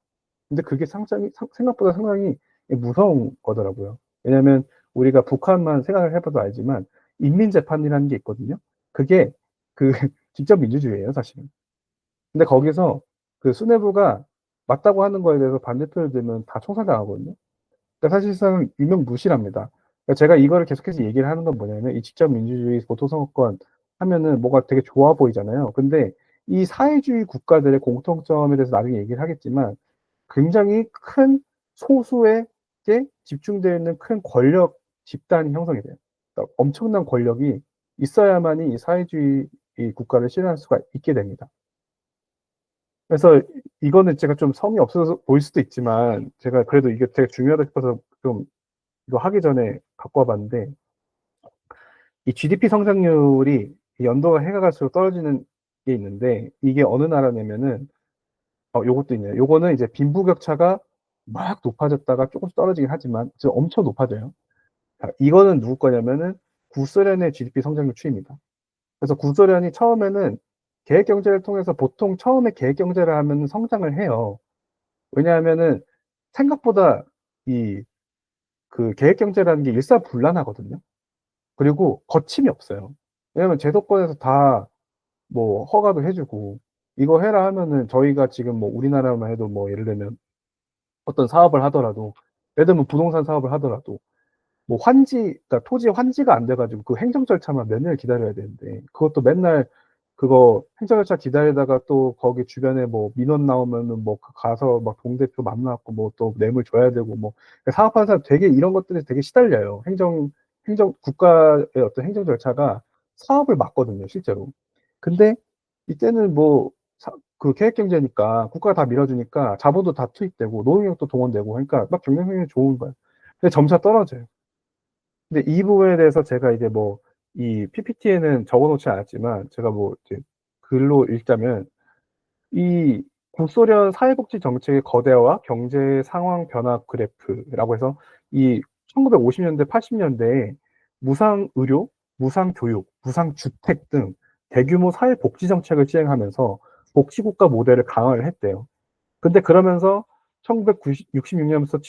근데 그게 생각보다 상당히 무서운 거더라고요. 왜냐면 우리가 북한만 생각을 해봐도 알지만 인민재판이라는 게 있거든요. 그게 그 직접 민주주의예요, 사실은. 근데 거기서 그 수뇌부가 맞다고 하는 거에 대해서 반대표를 들면 다 총살당하거든요. 그러니까 사실상 유명무실합니다. 그러니까 제가 이거를 계속해서 얘기를 하는 건 뭐냐면 이 직접 민주주의 보통선거권 하면은 뭐가 되게 좋아 보이잖아요. 근데 이 사회주의 국가들의 공통점에 대해서 나중에 얘기를 하겠지만 굉장히 큰 소수에게 집중되어 있는 큰 권력 집단이 형성이 돼요. 그러니까 엄청난 권력이 있어야만이 이 사회주의 이 국가를 실현할 수가 있게 됩니다. 그래서 이거는 제가 좀 성의 없어서 보일 수도 있지만 제가 그래도 이게 되게 중요하다 싶어서 좀 이거 하기 전에 갖고 와 봤는데 이 GDP 성장률이 연도가 해가 갈수록 떨어지는 게 있는데 이게 어느 나라냐면은 요것도 있네요. 요거는 이제 빈부격차가 막 높아졌다가 조금씩 떨어지긴 하지만 지금 엄청 높아져요. 자, 이거는 누구 거냐면은 구소련의 GDP 성장률 추이입니다. 그래서 구소련이 처음에는 계획 경제를 통해서 보통 처음에 계획 경제를 하면 성장을 해요. 왜냐하면은 생각보다 이 그 계획 경제라는 게 일사불란하거든요. 그리고 거침이 없어요. 왜냐면 제도권에서 다 뭐 허가도 해주고 이거 해라 하면은 저희가 지금 뭐 우리나라만 해도 뭐 예를 들면 어떤 사업을 하더라도 예를 들면 부동산 사업을 하더라도 뭐 그러니까 토지 환지가 안 돼가지고 그 행정 절차만 몇 년을 기다려야 되는데 그것도 맨날 그거 행정 절차 기다리다가 또 거기 주변에 뭐 민원 나오면은 뭐 가서 막 동대표 만나고 뭐 또 뇌물 줘야 되고 뭐 사업하는 사람 되게 이런 것들이 되게 시달려요. 국가의 어떤 행정 절차가 사업을 막거든요, 실제로. 근데 이때는 뭐 그 계획경제니까 국가가 다 밀어주니까 자본도 다 투입되고 노동력도 동원되고 그러니까 막 경쟁력이 좋은 거예요. 근데 점수가 떨어져요. 근데 이 부분에 대해서 제가 이제 뭐 이 PPT에는 적어놓지 않았지만 제가 뭐 이제 글로 읽자면 이 구소련 사회복지 정책의 거대화 경제 상황 변화 그래프라고 해서 이 1950년대, 80년대에 무상 의료, 무상 교육, 무상 주택 등 대규모 사회복지 정책을 시행하면서 복지국가 모델을 강화를 했대요. 근데 그러면서 1966년부터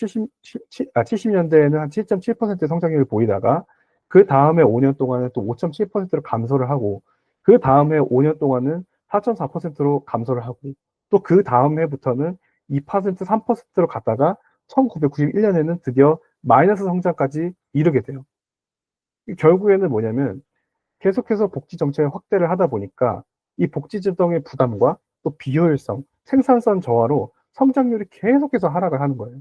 70년대에는 한 7.7% 성장률을 보이다가 그 다음에 5년 동안은 또 5.7%로 감소를 하고 그 다음에 5년 동안은 4.4%로 감소를 하고 또 그 다음 해부터는 2%, 3%로 갔다가 1991년에는 드디어 마이너스 성장까지 이르게 돼요. 결국에는 뭐냐면 계속해서 복지 정책을 확대를 하다 보니까 이 복지 제도의 부담과 또 비효율성, 생산성 저하로 성장률이 계속해서 하락을 하는 거예요.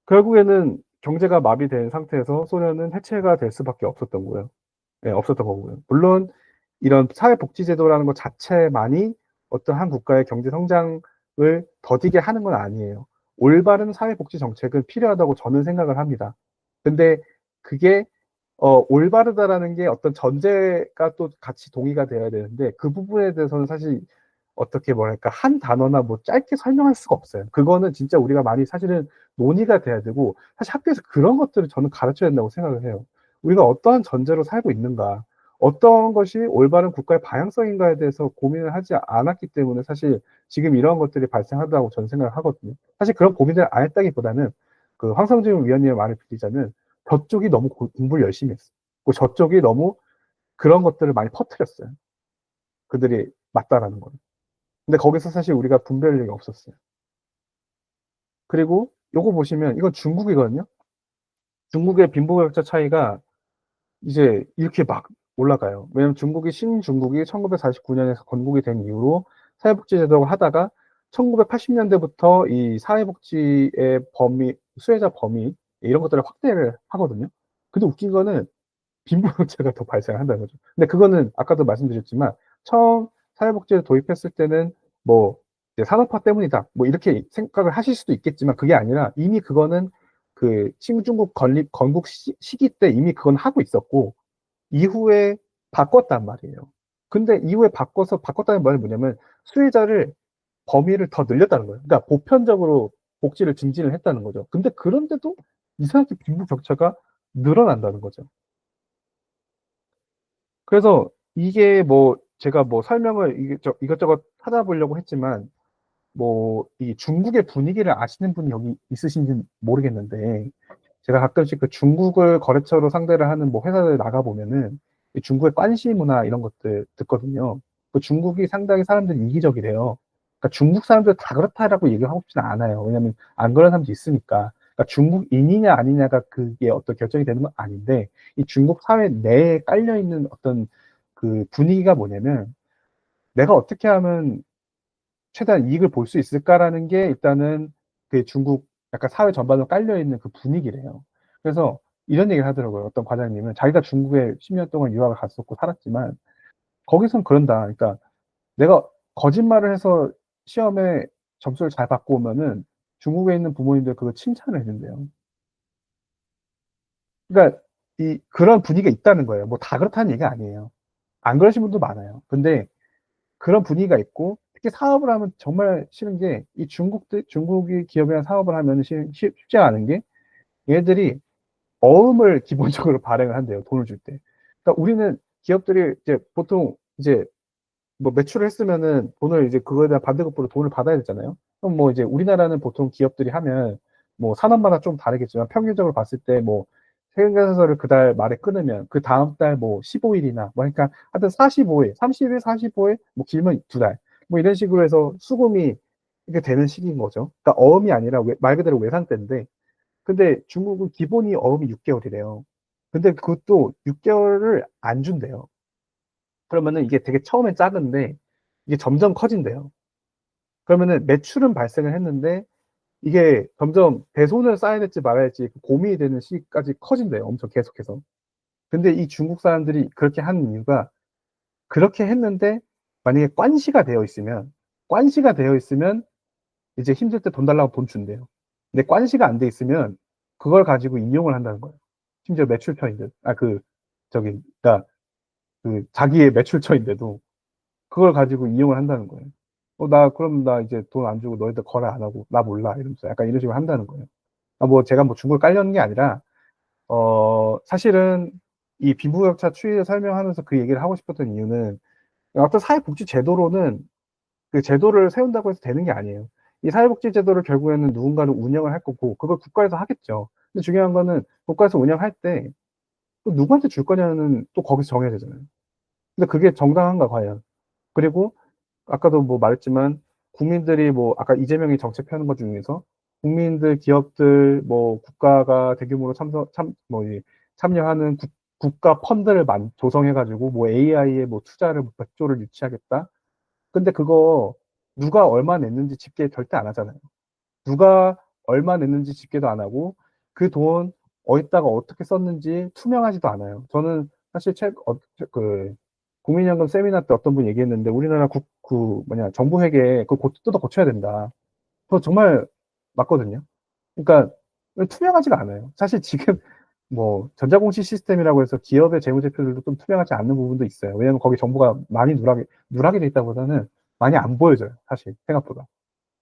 결국에는 경제가 마비된 상태에서 소련은 해체가 될 수밖에 없었던 거예요. 네, 없었던 거고요. 물론 이런 사회복지제도라는 것 자체만이 어떤 한 국가의 경제 성장을 더디게 하는 건 아니에요. 올바른 사회복지 정책은 필요하다고 저는 생각을 합니다. 근데 그게 올바르다라는 게 어떤 전제가 또 같이 동의가 돼야 되는데 그 부분에 대해서는 사실 어떻게 뭐랄까 한 단어나 뭐 짧게 설명할 수가 없어요. 그거는 진짜 우리가 많이 사실은 논의가 돼야 되고 사실 학교에서 그런 것들을 저는 가르쳐야 된다고 생각을 해요. 우리가 어떠한 전제로 살고 있는가, 어떤 것이 올바른 국가의 방향성인가에 대해서 고민을 하지 않았기 때문에 사실 지금 이런 것들이 발생하다고 저는 생각을 하거든요. 사실 그런 고민을 안 했다기보다는 그 황성진 위원님의 말을 빌리자면 저쪽이 너무 공부를 열심히 했어요. 그리고 저쪽이 너무 그런 것들을 많이 퍼뜨렸어요. 그들이 맞다라는 거는. 근데 거기서 사실 우리가 분별 lực 이 없었어요. 그리고 요거 보시면 이건 중국이거든요. 중국의 빈부격차 차이가 이제 이렇게 막 올라가요. 왜냐면 중국이 신중국이 1949년에 건국이 된 이후로 사회복지 제도를 하다가 1980년대부터 이 사회복지의 범위, 수혜자 범위 이런 것들을 확대를 하거든요. 근데 웃긴 거는 빈부격차가 더 발생한다는 거죠. 근데 그거는 아까도 말씀드렸지만 처음 사회복지를 도입했을 때는 뭐 산업화 때문이다. 뭐 이렇게 생각을 하실 수도 있겠지만 그게 아니라 이미 그거는 그 신중국 건국 시기 때 이미 그건 하고 있었고 이후에 바꿨단 말이에요. 근데 이후에 바꿨다는 말이 뭐냐면 수혜자를 범위를 더 늘렸다는 거예요. 그러니까 보편적으로 복지를 증진을 했다는 거죠. 근데 그런데도 이상하게 빈부격차가 늘어난다는 거죠. 그래서 이게 뭐 제가 뭐 설명을 이것저것 찾아보려고 했지만 뭐 이 중국의 분위기를 아시는 분이 여기 있으신지 모르겠는데 제가 가끔씩 그 중국을 거래처로 상대를 하는 뭐 회사들 나가 보면은 중국의 관시 문화 이런 것들 듣거든요. 그 중국이 상당히 사람들이 이기적이래요. 그러니까 중국 사람들 다 그렇다라고 얘기하고 싶지는 않아요. 왜냐하면 안 그런 사람도 있으니까. 그러니까 중국인이냐 아니냐가 그게 어떤 결정이 되는 건 아닌데 이 중국 사회 내에 깔려 있는 어떤 그 분위기가 뭐냐면 내가 어떻게 하면 최대한 이익을 볼 수 있을까라는 게 일단은 그 중국 약간 사회 전반으로 깔려 있는 그 분위기래요. 그래서 이런 얘기를 하더라고요. 어떤 과장님은 자기가 중국에 10년 동안 유학을 갔었고 살았지만 거기선 그런다. 그러니까 내가 거짓말을 해서 시험에 점수를 잘 받고 오면은 중국에 있는 부모님들 그거 칭찬을 해준대요. 그러니까 그런 분위기가 있다는 거예요. 뭐 다 그렇다는 얘기가 아니에요. 안 그러신 분도 많아요. 근데 그런 분위기가 있고 특히 사업을 하면 정말 싫은 게 이 중국이 기업이랑 사업을 하면 쉽지 않은 게 얘들이 어음을 기본적으로 발행을 한대요. 돈을 줄 때. 그러니까 우리는 기업들이 이제 보통 이제 뭐 매출을 했으면은 돈을 이제 그거에 대한 반대급부로 돈을 받아야 되잖아요. 그럼 뭐 이제 우리나라는 보통 기업들이 하면 뭐 산업마다 좀 다르겠지만 평균적으로 봤을 때 뭐 세금계산서를 그달 말에 끊으면 그 다음 달 뭐 15일이나 뭐 그러니까 하여튼 45일, 30일, 45일 뭐 길면 두 달 뭐 이런 식으로 해서 수금이 이렇게 되는 시기인 거죠. 그러니까 어음이 아니라 말 그대로 외상 때인데 근데 중국은 기본이 어음이 6개월이래요. 근데 그것도 6개월을 안 준대요. 그러면은 이게 되게 처음엔 작은데 이게 점점 커진대요. 그러면은 매출은 발생을 했는데 이게 점점 대손을 쌓아야 될지 말아야 할지 고민이 되는 시기까지 커진대요. 엄청 계속해서. 근데 이 중국 사람들이 그렇게 하는 이유가 그렇게 했는데 만약에 관시가 되어 있으면 이제 힘들 때 돈 달라고 돈 준대요. 근데 관시가 안 돼 있으면 그걸 가지고 이용을 한다는 거예요. 심지어 매출처인데, 그러니까 그 자기의 매출처인데도 그걸 가지고 이용을 한다는 거예요. 그럼 나 이제 돈 안 주고 너희들 거래 안 하고 나 몰라 이러면서 약간 이런 식으로 한다는 거예요. 뭐 제가 뭐 중국을 깔려는 게 아니라 사실은 이 빈부격차 추이를 설명하면서 그 얘기를 하고 싶었던 이유는 어떤 사회복지 제도로는 그 제도를 세운다고 해서 되는 게 아니에요. 이 사회복지 제도를 결국에는 누군가는 운영을 할 거고 그걸 국가에서 하겠죠. 근데 중요한 거는 국가에서 운영할 때 또 누구한테 줄 거냐는 또 거기서 정해야 되잖아요. 근데 그게 정당한가 과연. 그리고 아까도 뭐 말했지만 국민들이 뭐 아까 이재명이 정책 펴는 것 중에서 국민들, 기업들, 뭐 국가가 대규모로 참여하는 국가 펀드를 조성해가지고 뭐 AI에 뭐 투자를 100조를 유치하겠다. 근데 그거 누가 얼마 냈는지 집계 절대 안 하잖아요. 누가 얼마 냈는지 집계도 안 하고 그 돈 어디다가 어떻게 썼는지 투명하지도 않아요. 저는 사실 그 국민연금 세미나 때 어떤 분이 얘기했는데 우리나라 정부 회계 뜯어 고쳐야 된다. 그거 정말 맞거든요. 그러니까 투명하지가 않아요. 사실 지금 뭐 전자공시 시스템이라고 해서 기업의 재무제표들도 좀 투명하지 않는 부분도 있어요. 왜냐하면 거기 정보가 많이 누락이 돼 있다보다는 많이 안 보여져요. 사실 생각보다.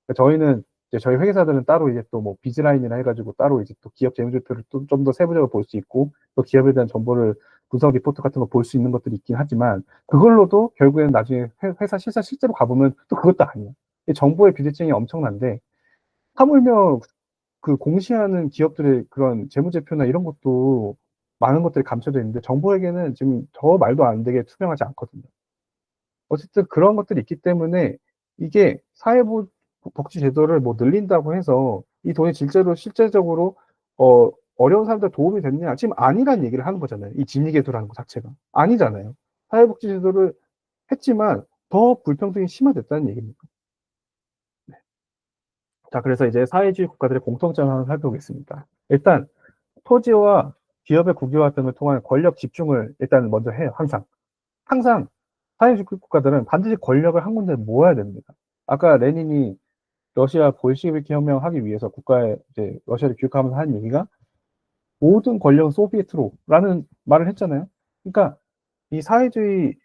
그러니까 저희는 이제 저희 회계사들은 따로 이제 또 뭐 비즈라인이나 해가지고 따로 이제 또 기업 재무제표를 또 좀 더 세부적으로 볼 수 있고 또 기업에 대한 정보를 분석 리포트 같은 거 볼 수 있는 것들이 있긴 하지만 그걸로도 결국에는 나중에 회사 실제로 가보면 또 그것도 아니에요. 정보의 비대칭이 엄청난데 하물며 그 공시하는 기업들의 그런 재무제표나 이런 것도 많은 것들이 감춰져 있는데 정부에게는 지금 저 말도 안 되게 투명하지 않거든요. 어쨌든 그런 것들이 있기 때문에 이게 사회복지 제도를 뭐 늘린다고 해서 이 돈이 실제적으로 어려운 사람들 도움이 됐냐? 지금 아니란 얘기를 하는 거잖아요. 이 진위계도라는 것 자체가. 아니잖아요. 사회복지 제도를 했지만 더 불평등이 심화됐다는 얘기입니다. 네. 자, 그래서 이제 사회주의 국가들의 공통점을 한번 살펴보겠습니다. 일단 토지와 기업의 국유화 등을 통한 권력 집중을 일단 먼저 해요. 항상 사회주의 국가들은 반드시 권력을 한 군데 모아야 됩니다. 아까 레닌이 러시아 볼시비키 혁명하기 위해서 국가에 이제 러시아를 규격하면서 한 얘기가 모든 권력은 소비에트로라는 말을 했잖아요. 그러니까 이 사회주의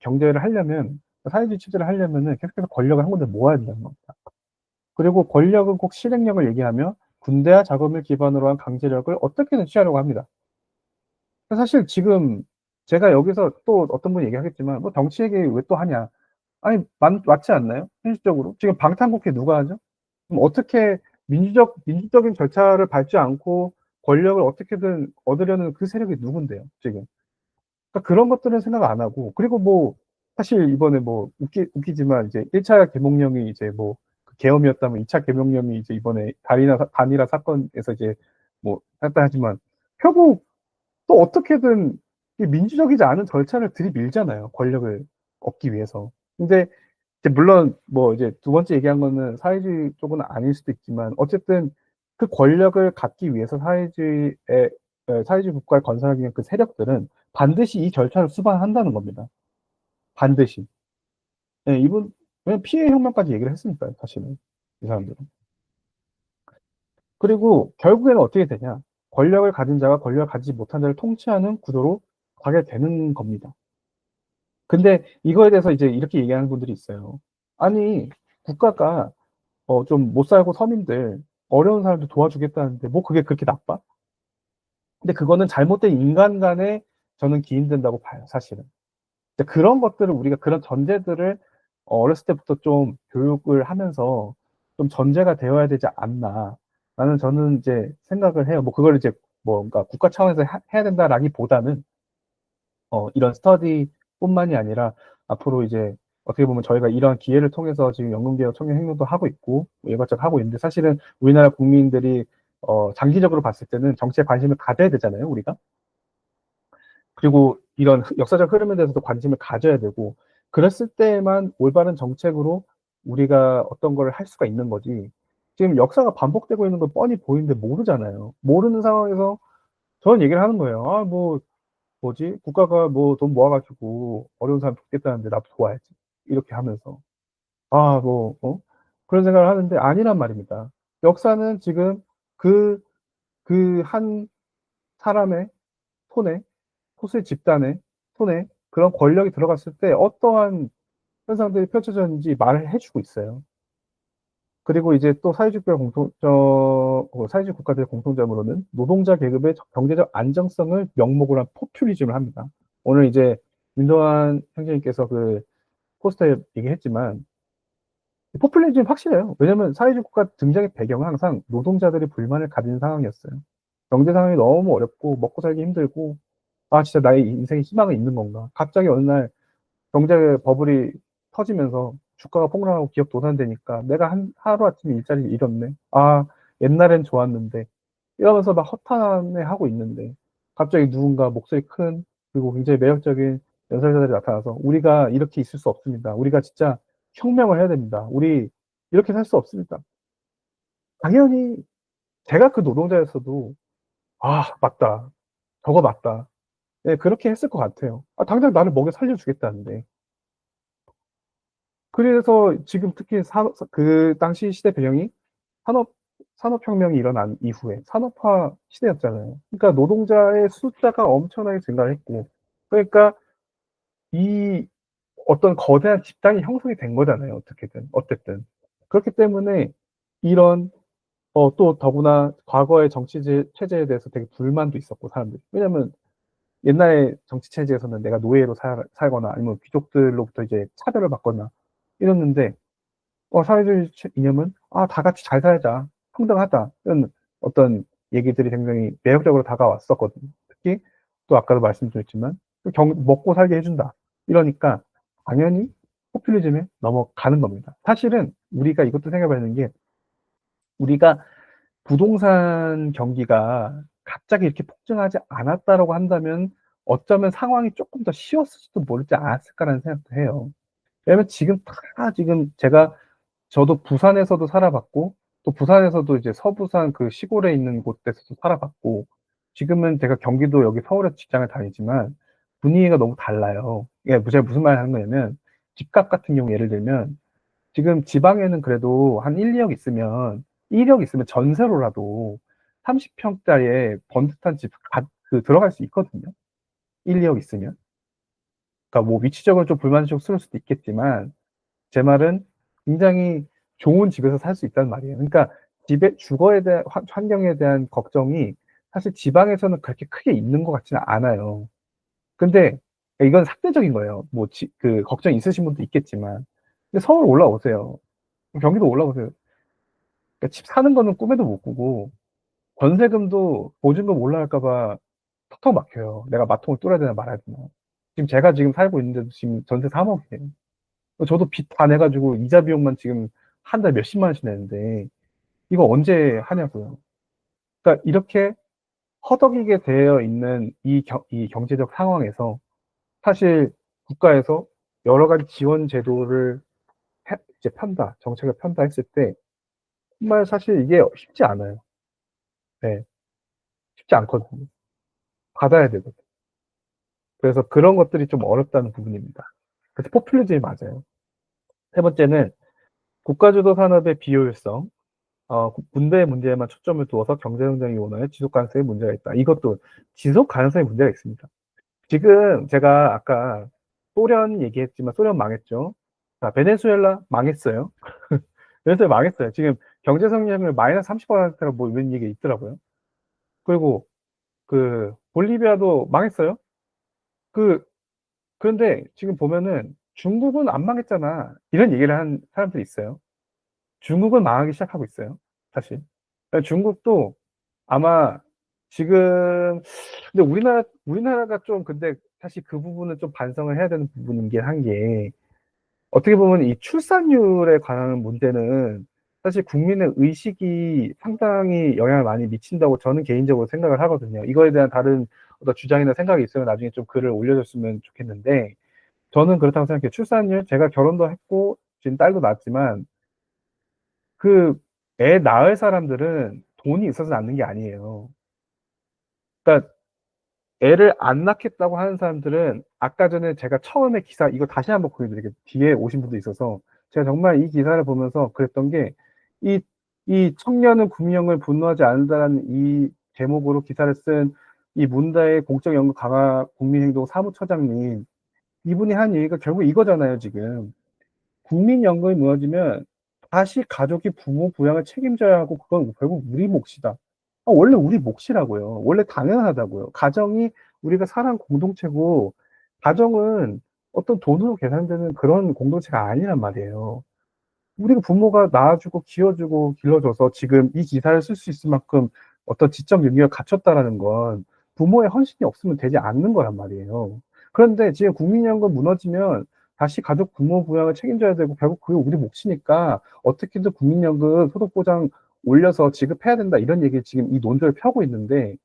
경제를 하려면 사회주의 체제를 하려면은 계속해서 권력을 한 군데 모아야 된다는 겁니다. 그리고 권력은 꼭 실행력을 얘기하며 군대와 자금을 기반으로 한 강제력을 어떻게든 취하려고 합니다. 사실 지금 제가 여기서 또 어떤 분이 얘기하겠지만 뭐 정치 얘기 왜 또 하냐? 아니 맞지 않나요? 현실적으로 지금 방탄국회 누가 하죠? 그럼 어떻게 민주적인 절차를 밟지 않고 권력을 어떻게든 얻으려는 그 세력이 누군데요, 지금? 그러니까 그런 것들은 생각 안 하고 그리고 뭐 사실 이번에 뭐 웃기지만 이제 1차 계몽령이 이제 뭐 계엄이었다면 2차 계몽령이 이제 이번에 단일화 사건에서 이제 뭐 했다 하지만 결국 또 어떻게든 민주적이지 않은 절차를 들이밀잖아요. 권력을 얻기 위해서. 근데 이제 물론 뭐 이제 두 번째 얘기한 거는 사회주의 쪽은 아닐 수도 있지만 어쨌든 그 권력을 갖기 위해서 사회주의 국가를 건설하기 위한 그 세력들은 반드시 이 절차를 수반한다는 겁니다. 반드시. 네, 왜냐면 피해 혁명까지 얘기를 했으니까요, 사실은. 이 사람들은. 그리고 결국에는 어떻게 되냐. 권력을 가진 자가 권력을 가지지 못한 자를 통치하는 구도로 가게 되는 겁니다. 근데 이거에 대해서 이제 이렇게 얘기하는 분들이 있어요. 아니, 국가가 좀 못 살고 서민들, 어려운 사람들 도와주겠다는데 뭐 그게 그렇게 나빠? 근데 그거는 잘못된 인간 간에 저는 기인된다고 봐요, 사실은. 그런 것들을 우리가 그런 전제들을 어렸을 때부터 좀 교육을 하면서 좀 전제가 되어야 되지 않나. 라는 저는 이제 생각을 해요. 뭐 그걸 이제 뭔가 국가 차원에서 해야 된다라기보다는 이런 스터디뿐만이 아니라 앞으로 이제 어떻게 보면 저희가 이런 기회를 통해서 지금 연금개혁 청년 행동도 하고 있고 뭐 이것저것 하고 있는데 사실은 우리나라 국민들이 장기적으로 봤을 때는 정치에 관심을 가져야 되잖아요, 우리가. 그리고 이런 역사적 흐름에 대해서도 관심을 가져야 되고 그랬을 때만 올바른 정책으로 우리가 어떤 걸 할 수가 있는 거지. 지금 역사가 반복되고 있는 걸 뻔히 보이는데 모르잖아요. 모르는 상황에서 저는 얘기를 하는 거예요. 뭐지? 국가가 뭐 돈 모아가지고 어려운 사람 돕겠다는데 나도 도와야지. 이렇게 하면서. 아 뭐 그런 생각을 하는데 아니란 말입니다. 역사는 지금 그 한 사람의 손에, 소수의 집단의 손에 그런 권력이 들어갔을 때 어떠한 현상들이 펼쳐졌는지 말을 해 주고 있어요. 그리고 이제 또 사회주의 국가들의 공통점으로는 노동자 계급의 경제적 안정성을 명목으로 한 포퓰리즘을 합니다. 오늘 이제 윤도한 형제님께서 그 포스터에 얘기했지만 포퓰리즘 확실해요. 왜냐면 사회주의 국가 등장의 배경은 항상 노동자들이 불만을 가진 상황이었어요. 경제 상황이 너무 어렵고 먹고 살기 힘들고 '아 진짜 나의 인생에 희망은 있는 건가.' 갑자기 어느 날 경제 버블이 터지면서 주가가 폭락하고 기업 도산되니까 '내가 하루아침에 일자리를 잃었네. 아 옛날엔 좋았는데.' 이러면서 막 허탄해하고 있는데 갑자기 누군가 목소리 큰 그리고 굉장히 매력적인 연설자들이 나타나서 "우리가 이렇게 있을 수 없습니다. 우리가 진짜 혁명을 해야 됩니다. 우리 이렇게 살 수 없습니다." 당연히 제가 그 노동자였어도 '아 맞다. 저거 맞다.' 예 그렇게 했을 것 같아요. 아 당장 나를 먹여 살려 주겠다는데. 그래서 지금 특히 그 당시 시대 배경이 산업 산업혁명이 일어난 이후에 산업화 시대였잖아요. 그러니까 노동자의 숫자가 엄청나게 증가를 했고 그러니까 이 어떤 거대한 집단이 형성이 된 거잖아요, 어떻게든 어쨌든. 그렇기 때문에 이런 또 더구나 과거의 체제에 대해서 되게 불만도 있었고 사람들이. 왜냐면 옛날에 정치 체제에서는 내가 노예로 살거나 아니면 귀족들로부터 이제 차별을 받거나 이랬는데 사회주의 이념은 '아 다 같이 잘 살자. 평등하다.' 이런 어떤 얘기들이 굉장히 매력적으로 다가왔었거든요. 특히 또 아까도 말씀드렸지만 그 먹고 살게 해 준다. 이러니까 당연히 포퓰리즘에 넘어가는 겁니다. 사실은 우리가 이것도 생각해 봐야 되는 게 우리가 부동산 경기가 갑자기 이렇게 폭증하지 않았다라고 한다면 어쩌면 상황이 쪼끔 더 쉬웠을지도 모르지 않았을까라는 생각도 해요. 왜냐면 지금 저도 부산에서도 살아 봤고 또 부산에서도 이제 서부산 그 시골에 있는 곳에서도 살아 봤고 지금은 제가 경기도 여기 서울에서 직장을 다니지만 분위기가 너무 달라요. 예 제가 무슨 말을 하는 거냐면 집값 같은 경우 예를 들면 지금 지방에는 그래도 한 1-2억 있으면 전세로라도 30 평대의 번듯한 집 들어갈 수 있거든요, 1-2억 있으면. 그러니까 뭐 위치적으로 좀 불만족스러울 수도 있겠지만 제 말은 굉장히 좋은 집에서 살 수 있다는 말이에요. 그러니까 집의 주거에 대한 환경에 대한 걱정이 사실 지방에서는 그렇게 크게 있는 것 같지는 않아요. 근데 이건 상대적인 거예요. 뭐 걱정 있으신 분도 있겠지만. 근데 서울 올라오세요. 경기도 올라오세요. 그러니까 집 사는 거는 꿈에도 못 꾸고 전세금도 보증금 올라갈까 봐 턱턱 막혀요. 내가 마통을 뚫어야 되나 말아야 되나. 지금 살고 있는데도 지금 전세 3억 이에요. 저도 빚 다 내 가지고 이자 비용만 지금 한 달 몇십만 원씩 내는데 이거 언제 하냐고요. 그러니까 이렇게 허덕이게 되어 있는 이 경제적 상황에서 사실 국가에서 여러 가지 지원 제도를 이제 정책을 편다 했을 때 정말 사실 이게 쉽지 않아요. 네. 쉽지 않거든요. 받아야 되거든요. 그래서 그런 것들이 좀 어렵다는 부분입니다. 그래서 포퓰리즘이 맞아요. 세 번째는 국가주도 산업의 비효율성. 군대 문제에만 초점을 두어서 경제 성장이 원하는 지속 가능성에 문제가 있다. 이것도 지속 가능성에 문제가 있습니다. 지금 제가 아까 소련 얘기했지만 소련 망했죠. 자, 베네수엘라 망했어요. 베네수엘라 망했어요. 지금 경제 성장률 마이너스 30%가 뭐 이런 얘기 있더라고요. 그리고 볼리비아도 망했어요. 그 그런데 지금 보면은 "중국은 안 망했잖아." 이런 얘기를 하는 사람들이 있어요. 중국은 망하기 시작하고 있어요, 사실. 중국도 아마 지금 근데 우리나라가 좀 근데 사실 그 부분은 좀 반성을 해야 되는 부분이긴 한 게 어떻게 보면 이 출산율에 관한 문제는 사실 국민의 의식이 상당히 영향을 많이 미친다고 저는 개인적으로 생각을 하거든요. 이거에 대한 다른 어떤 주장이나 생각이 있으면 나중에 좀 글을 올려줬으면 좋겠는데 저는 그렇다고 생각해요. 출산율 제가 결혼도 했고 지금 딸도 낳았지만 그 애 낳을 사람들은 돈이 있어서 낳는 게 아니에요. 그러니까 애를 안 낳겠다고 하는 사람들은 아까 전에 제가 처음에 기사 이거 다시 한번 보여드릴게요. 뒤에 오신 분도 있어서 제가 정말 이 기사를 보면서 그랬던 게 이 청년은 국민연금을 분노하지 않는다라는 이 제목으로 기사를 쓴 이 문다의 공적연금 강화 국민행동 사무처장님 이분이 한 얘기가 결국 이거잖아요. 지금 국민연금이 무너지면 다시 가족이 부모 부양을 책임져야 하고 그건 결국 우리 몫이다. 원래 우리 몫이라고요. 원래 당연하다고요. 가정이 우리가 사는 공동체고 가정은 어떤 돈으로 계산되는 그런 공동체가 아니란 말이에요. 우리가 부모가 낳아주고 키워주고 길러줘서 지금 이 기사를 쓸 수 있을 만큼 어떤 지적 능력을 갖췄다라는 건 부모의 헌신이 없으면 되지 않는 거란 말이에요. 그런데 지금 국민연금 무너지면 다시 가족 부모 부양을 책임져야 되고 결국 그게 우리 몫이니까 어떻게든 국민연금 소득보장 올려서 지급해야 된다 이런 얘기 지금 이 논조를 펴고 있는데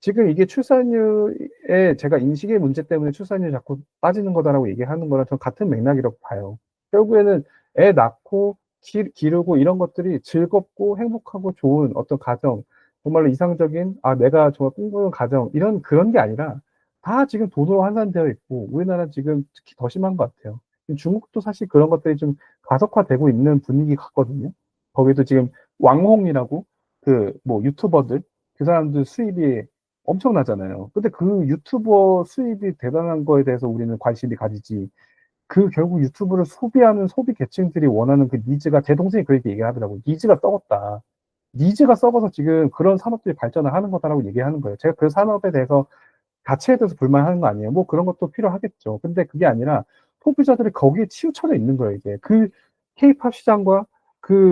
지금 이게 출산율에 제가 인식의 문제 때문에 출산율이 자꾸 빠지는 거다라고 얘기하는 거랑 전 같은 맥락이라고 봐요. 결국에는 애 낳고 기르고 이런 것들이 즐겁고 행복하고 좋은 어떤 가정, 정말로 이상적인, 내가 정말 꿈꾸는 가정, 그런 게 아니라 다 지금 돈으로 환산되어 있고, 우리나라 지금 특히 더 심한 것 같아요. 중국도 사실 그런 것들이 좀 가속화되고 있는 분위기 같거든요. 거기도 지금 왕홍이라고 뭐 유튜버들, 그 사람들 수입이 엄청나잖아요. 근데 그 유튜버 수입이 대단한 거에 대해서 우리는 관심이 가지지. 결국 유튜브를 소비하는 소비 계층들이 원하는 그 니즈가 제 동생이 그렇게 얘기하더라고요. 니즈가 썩었다. 니즈가 썩어서 지금 그런 산업들이 발전을 하는 거다라고 얘기하는 거예요. 제가 그 산업에 대해서 자체에 대해서 불만하는 거 아니에요. 뭐 그런 것도 필요하겠죠. 근데 그게 아니라 소비자들이 거기에 치우쳐져 있는 거예요, 이게. 케이팝 시장과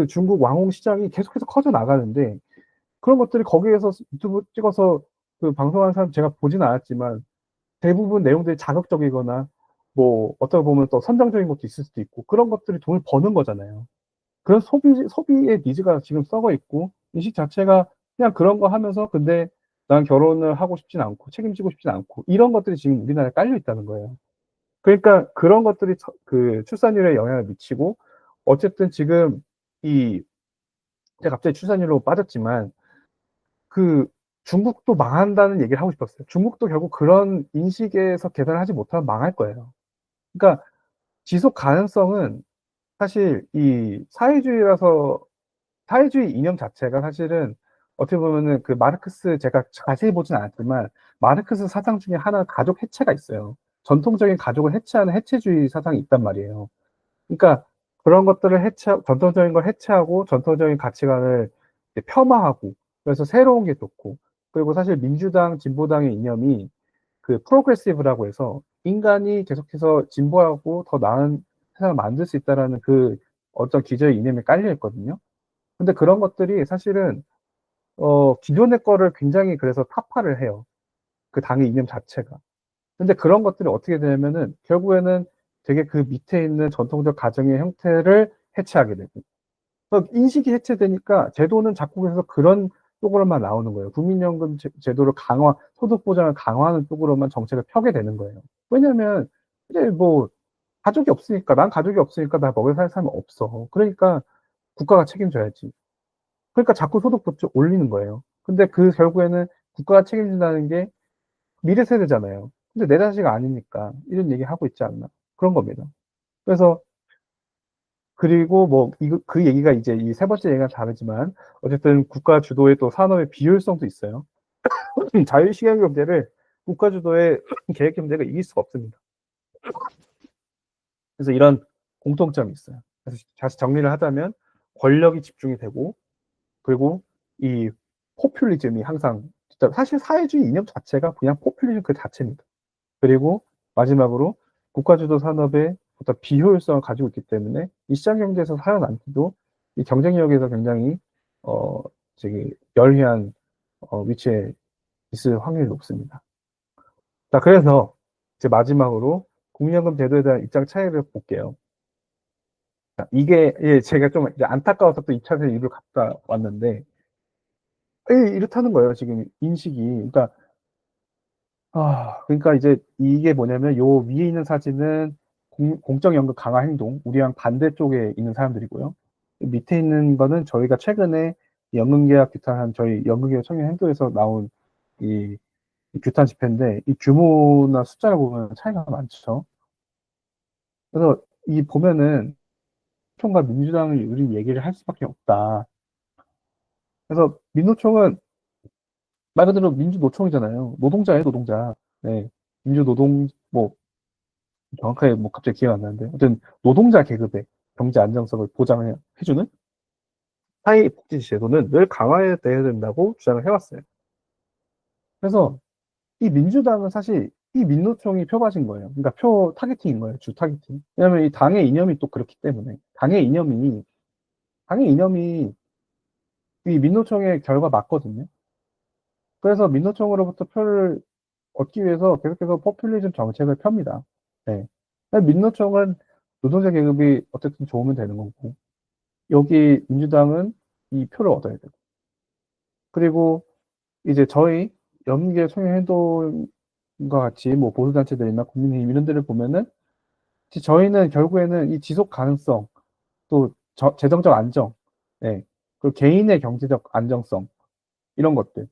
중국 왕홍 시장이 계속해서 커져 나가는데 그런 것들이 거기에서 유튜브 찍어서 방송하는 사람 제가 보진 않았지만 대부분 내용들이 자극적이거나 뭐 어떻게 보면 또 선정적인 것도 있을 수도 있고 그런 것들이 돈을 버는 거잖아요. 그런 소비의 니즈가 지금 썩어 있고 인식 자체가 그냥 그런 거 하면서 근데 난 결혼을 하고 싶진 않고 책임지고 싶진 않고 이런 것들이 지금 우리나라에 깔려 있다는 거예요. 그러니까 그런 것들이 출산율에 영향을 미치고 어쨌든 지금 제가 갑자기 출산율로 빠졌지만 중국도 망한다는 얘기를 하고 싶었어요. 중국도 결국 그런 인식에서 계산을 하지 못하면 망할 거예요. 그러니까 지속 가능성은 사실 사회주의 이념 자체가 사실은 어떻게 보면은 마르크스 제가 자세히 보진 않았지만 마르크스 사상 중에 하나 가족 해체가 있어요. 전통적인 가족을 해체하는 해체주의 사상이 있단 말이에요. 그러니까 그런 것들을 전통적인 걸 해체하고 전통적인 가치관을 이제 폄하하고 그래서 새로운 게 좋고 그리고 사실 민주당, 진보당의 이념이 프로그레시브라고 해서 인간이 계속해서 진보하고 더 나은 세상을 만들 수 있다라는 어떤 기저의 이념이 깔려 있거든요. 근데 그런 것들이 사실은 기존의 거를 굉장히 그래서 타파를 해요. 그 당의 이념 자체가. 근데 그런 것들이 어떻게 되냐면은 결국에는 되게 그 밑에 있는 전통적 가정의 형태를 해체하게 되고 인식이 해체되니까 제도는 자꾸 그래서 그런 쪽으로만 나오는 거예요. 국민연금 제도를 소득 보장을 강화하는 쪽으로만 정책을 펴게 되는 거예요. 왜냐하면 이제 뭐 난 가족이 없으니까 나 먹여 살 사람이 없어. 그러니까 국가가 책임져야지. 그러니까 자꾸 소득 올리는 거예요. 근데 결국에는 국가가 책임진다는 게 미래 세대잖아요. 근데 내 자식 아니니까 이런 얘기 하고 있지 않나 그런 겁니다. 그래서 그리고 뭐 그 얘기가 이제 이 세 번째 얘기가 다르지만 어쨌든 국가 주도의 또 산업의 비효율성도 있어요. 자유시장 경제를 국가 주도의 계획 경제가 이길 수가 없습니다. 그래서 이런 공통점이 있어요. 그래서 다시 정리를 하자면 권력이 집중이 되고 그리고 이 포퓰리즘이 항상 사실 사회주의 이념 자체가 그냥 포퓰리즘 그 자체입니다. 그리고 마지막으로 국가주도 산업의 어떤 비효율성을 가지고 있기 때문에 이 시장 경제에서 살아남기도 이 경쟁력에서 굉장히 저기 열리한 위치에 있을 확률이 높습니다. 자, 그래서 이제 마지막으로 국민연금 제도에 대한 입장 차이를 볼게요. 자, 이게 제가 좀 이제 안타까워서 또 2차 세대 이유를 갔다 왔는데 이렇다는 거예요. 지금 인식이. 그러니까 이제 이게 뭐냐면 요 위에 있는 사진은 공적연금 강화 행동, 우리랑 반대쪽에 있는 사람들이고요. 밑에 있는 거는 저희가 최근에 연금계약 규탄한 저희 연금계약 청년 행동에서 나온 규탄 집회인데 이 규모나 숫자를 보면 차이가 많죠. 그래서 이 보면은 총과 민주당을 우린 얘기를 할 수밖에 없다. 그래서 민노총은 말 그대로 민주노총이잖아요. 노동자예요, 노동자. 네. 민주노동, 뭐, 정확하게 뭐 갑자기 기억 안 나는데. 어쨌든 노동자 계급의 경제 안정성을 보장해주는 사회복지 제도는 늘 강화해야 된다고 주장을 해왔어요. 그래서 이 민주당은 사실 이 민노총이 표받은 거예요. 그러니까 표 타겟팅인 거예요. 주 타겟팅. 왜냐하면 이 당의 이념이 또 그렇기 때문에. 당의 이념이 이 민노총의 결과 맞거든요. 그래서 민노총으로부터 표를 얻기 위해서 계속해서 포퓰리즘 정책을 펴니다. 네. 민노총은 노동자 계급이 어쨌든 좋으면 되는 거고, 여기 민주당은 이 표를 얻어야 되고, 그리고 이제 저희 연계 총회행동과 같이 뭐 보수단체들이나 국민의힘 이런 데를 보면은 저희는 결국에는 이 지속 가능성, 또 재정적 안정, 네. 그리고 개인의 경제적 안정성, 이런 것들.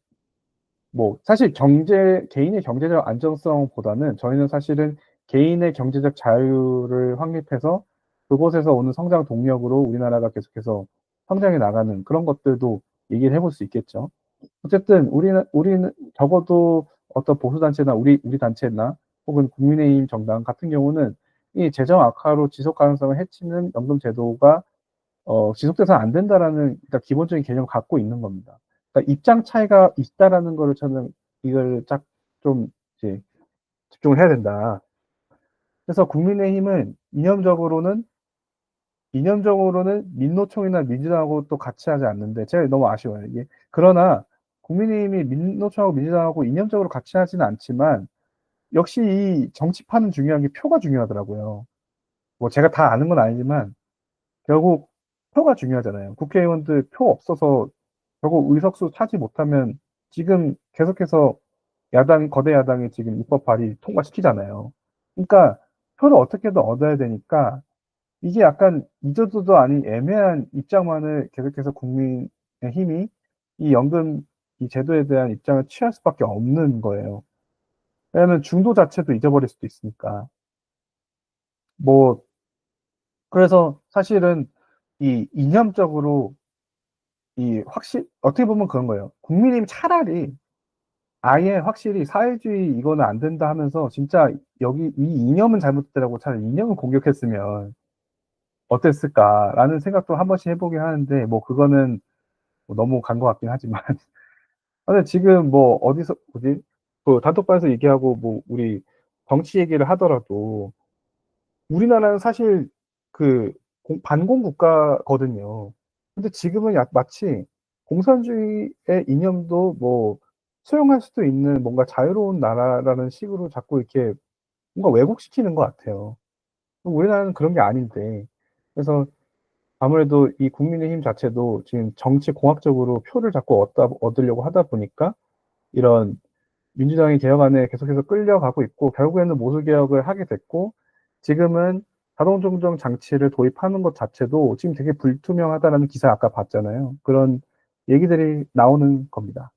뭐 사실 개인의 경제적 안정성보다는 저희는 사실은 개인의 경제적 자유를 확립해서 그곳에서 오는 성장 동력으로 우리나라가 계속해서 성장해 나가는 그런 것들도 얘기를 해볼 수 있겠죠. 어쨌든 우리는 적어도 어떤 보수단체나 우리 단체나 혹은 국민의힘 정당 같은 경우는 이 재정 악화로 지속 가능성을 해치는 연금 제도가 지속돼서는 안 된다라는 일단 기본적인 개념을 갖고 있는 겁니다. 그러니까 입장 차이가 있다라는 거를 저는 이걸 딱 좀 이제 집중을 해야 된다. 그래서 국민의힘은 이념적으로는 민노총이나 민주당하고 또 같이 하지 않는데 제가 너무 아쉬워요 이게. 그러나 국민의힘이 민노총하고 민주당하고 이념적으로 같이 하지는 않지만 역시 이 정치판은 중요한 게 표가 중요하더라고요. 뭐 제가 다 아는 건 아니지만 결국 표가 중요하잖아요. 국회의원들 표 없어서 결국 의석수 차지 못하면 지금 계속해서 거대 야당이 지금 입법 발의 통과시키잖아요. 그러니까 표를 어떻게든 얻어야 되니까 이게 약간 이저도도 아닌 애매한 입장만을 계속해서 국민의 힘이 이 연금 이 제도에 대한 입장을 취할 수밖에 없는 거예요. 왜냐하면 중도 자체도 잊어버릴 수도 있으니까. 뭐 그래서 사실은 이 이념적으로 어떻게 보면 그런 거예요. 국민의힘 차라리 아예 확실히 사회주의 이거는 안 된다 하면서 진짜 여기 이 이념은 잘못됐다고 차라리 이념을 공격했으면 어땠을까라는 생각도 한 번씩 해보긴 하는데 뭐 그거는 뭐 너무 간 것 같긴 하지만 근데 지금 뭐 어디서 뭐지 그 단톡방에서 얘기하고 뭐 우리 정치 얘기를 하더라도 우리나라는 사실 그 반공 국가거든요. 근데 지금은 마치 공산주의의 이념도 뭐 수용할 수도 있는 뭔가 자유로운 나라라는 식으로 자꾸 이렇게 뭔가 왜곡시키는 것 같아요. 우리나라는 그런 게 아닌데. 그래서 아무래도 이 국민의힘 자체도 지금 정치 공학적으로 표를 자꾸 얻으려고 하다 보니까 이런 민주당이 개혁안에 계속해서 끌려가고 있고 결국에는 모두 개혁을 하게 됐고 지금은 자동조정 장치를 도입하는 것 자체도 지금 되게 불투명하다라는 기사 아까 봤잖아요. 그런 얘기들이 나오는 겁니다.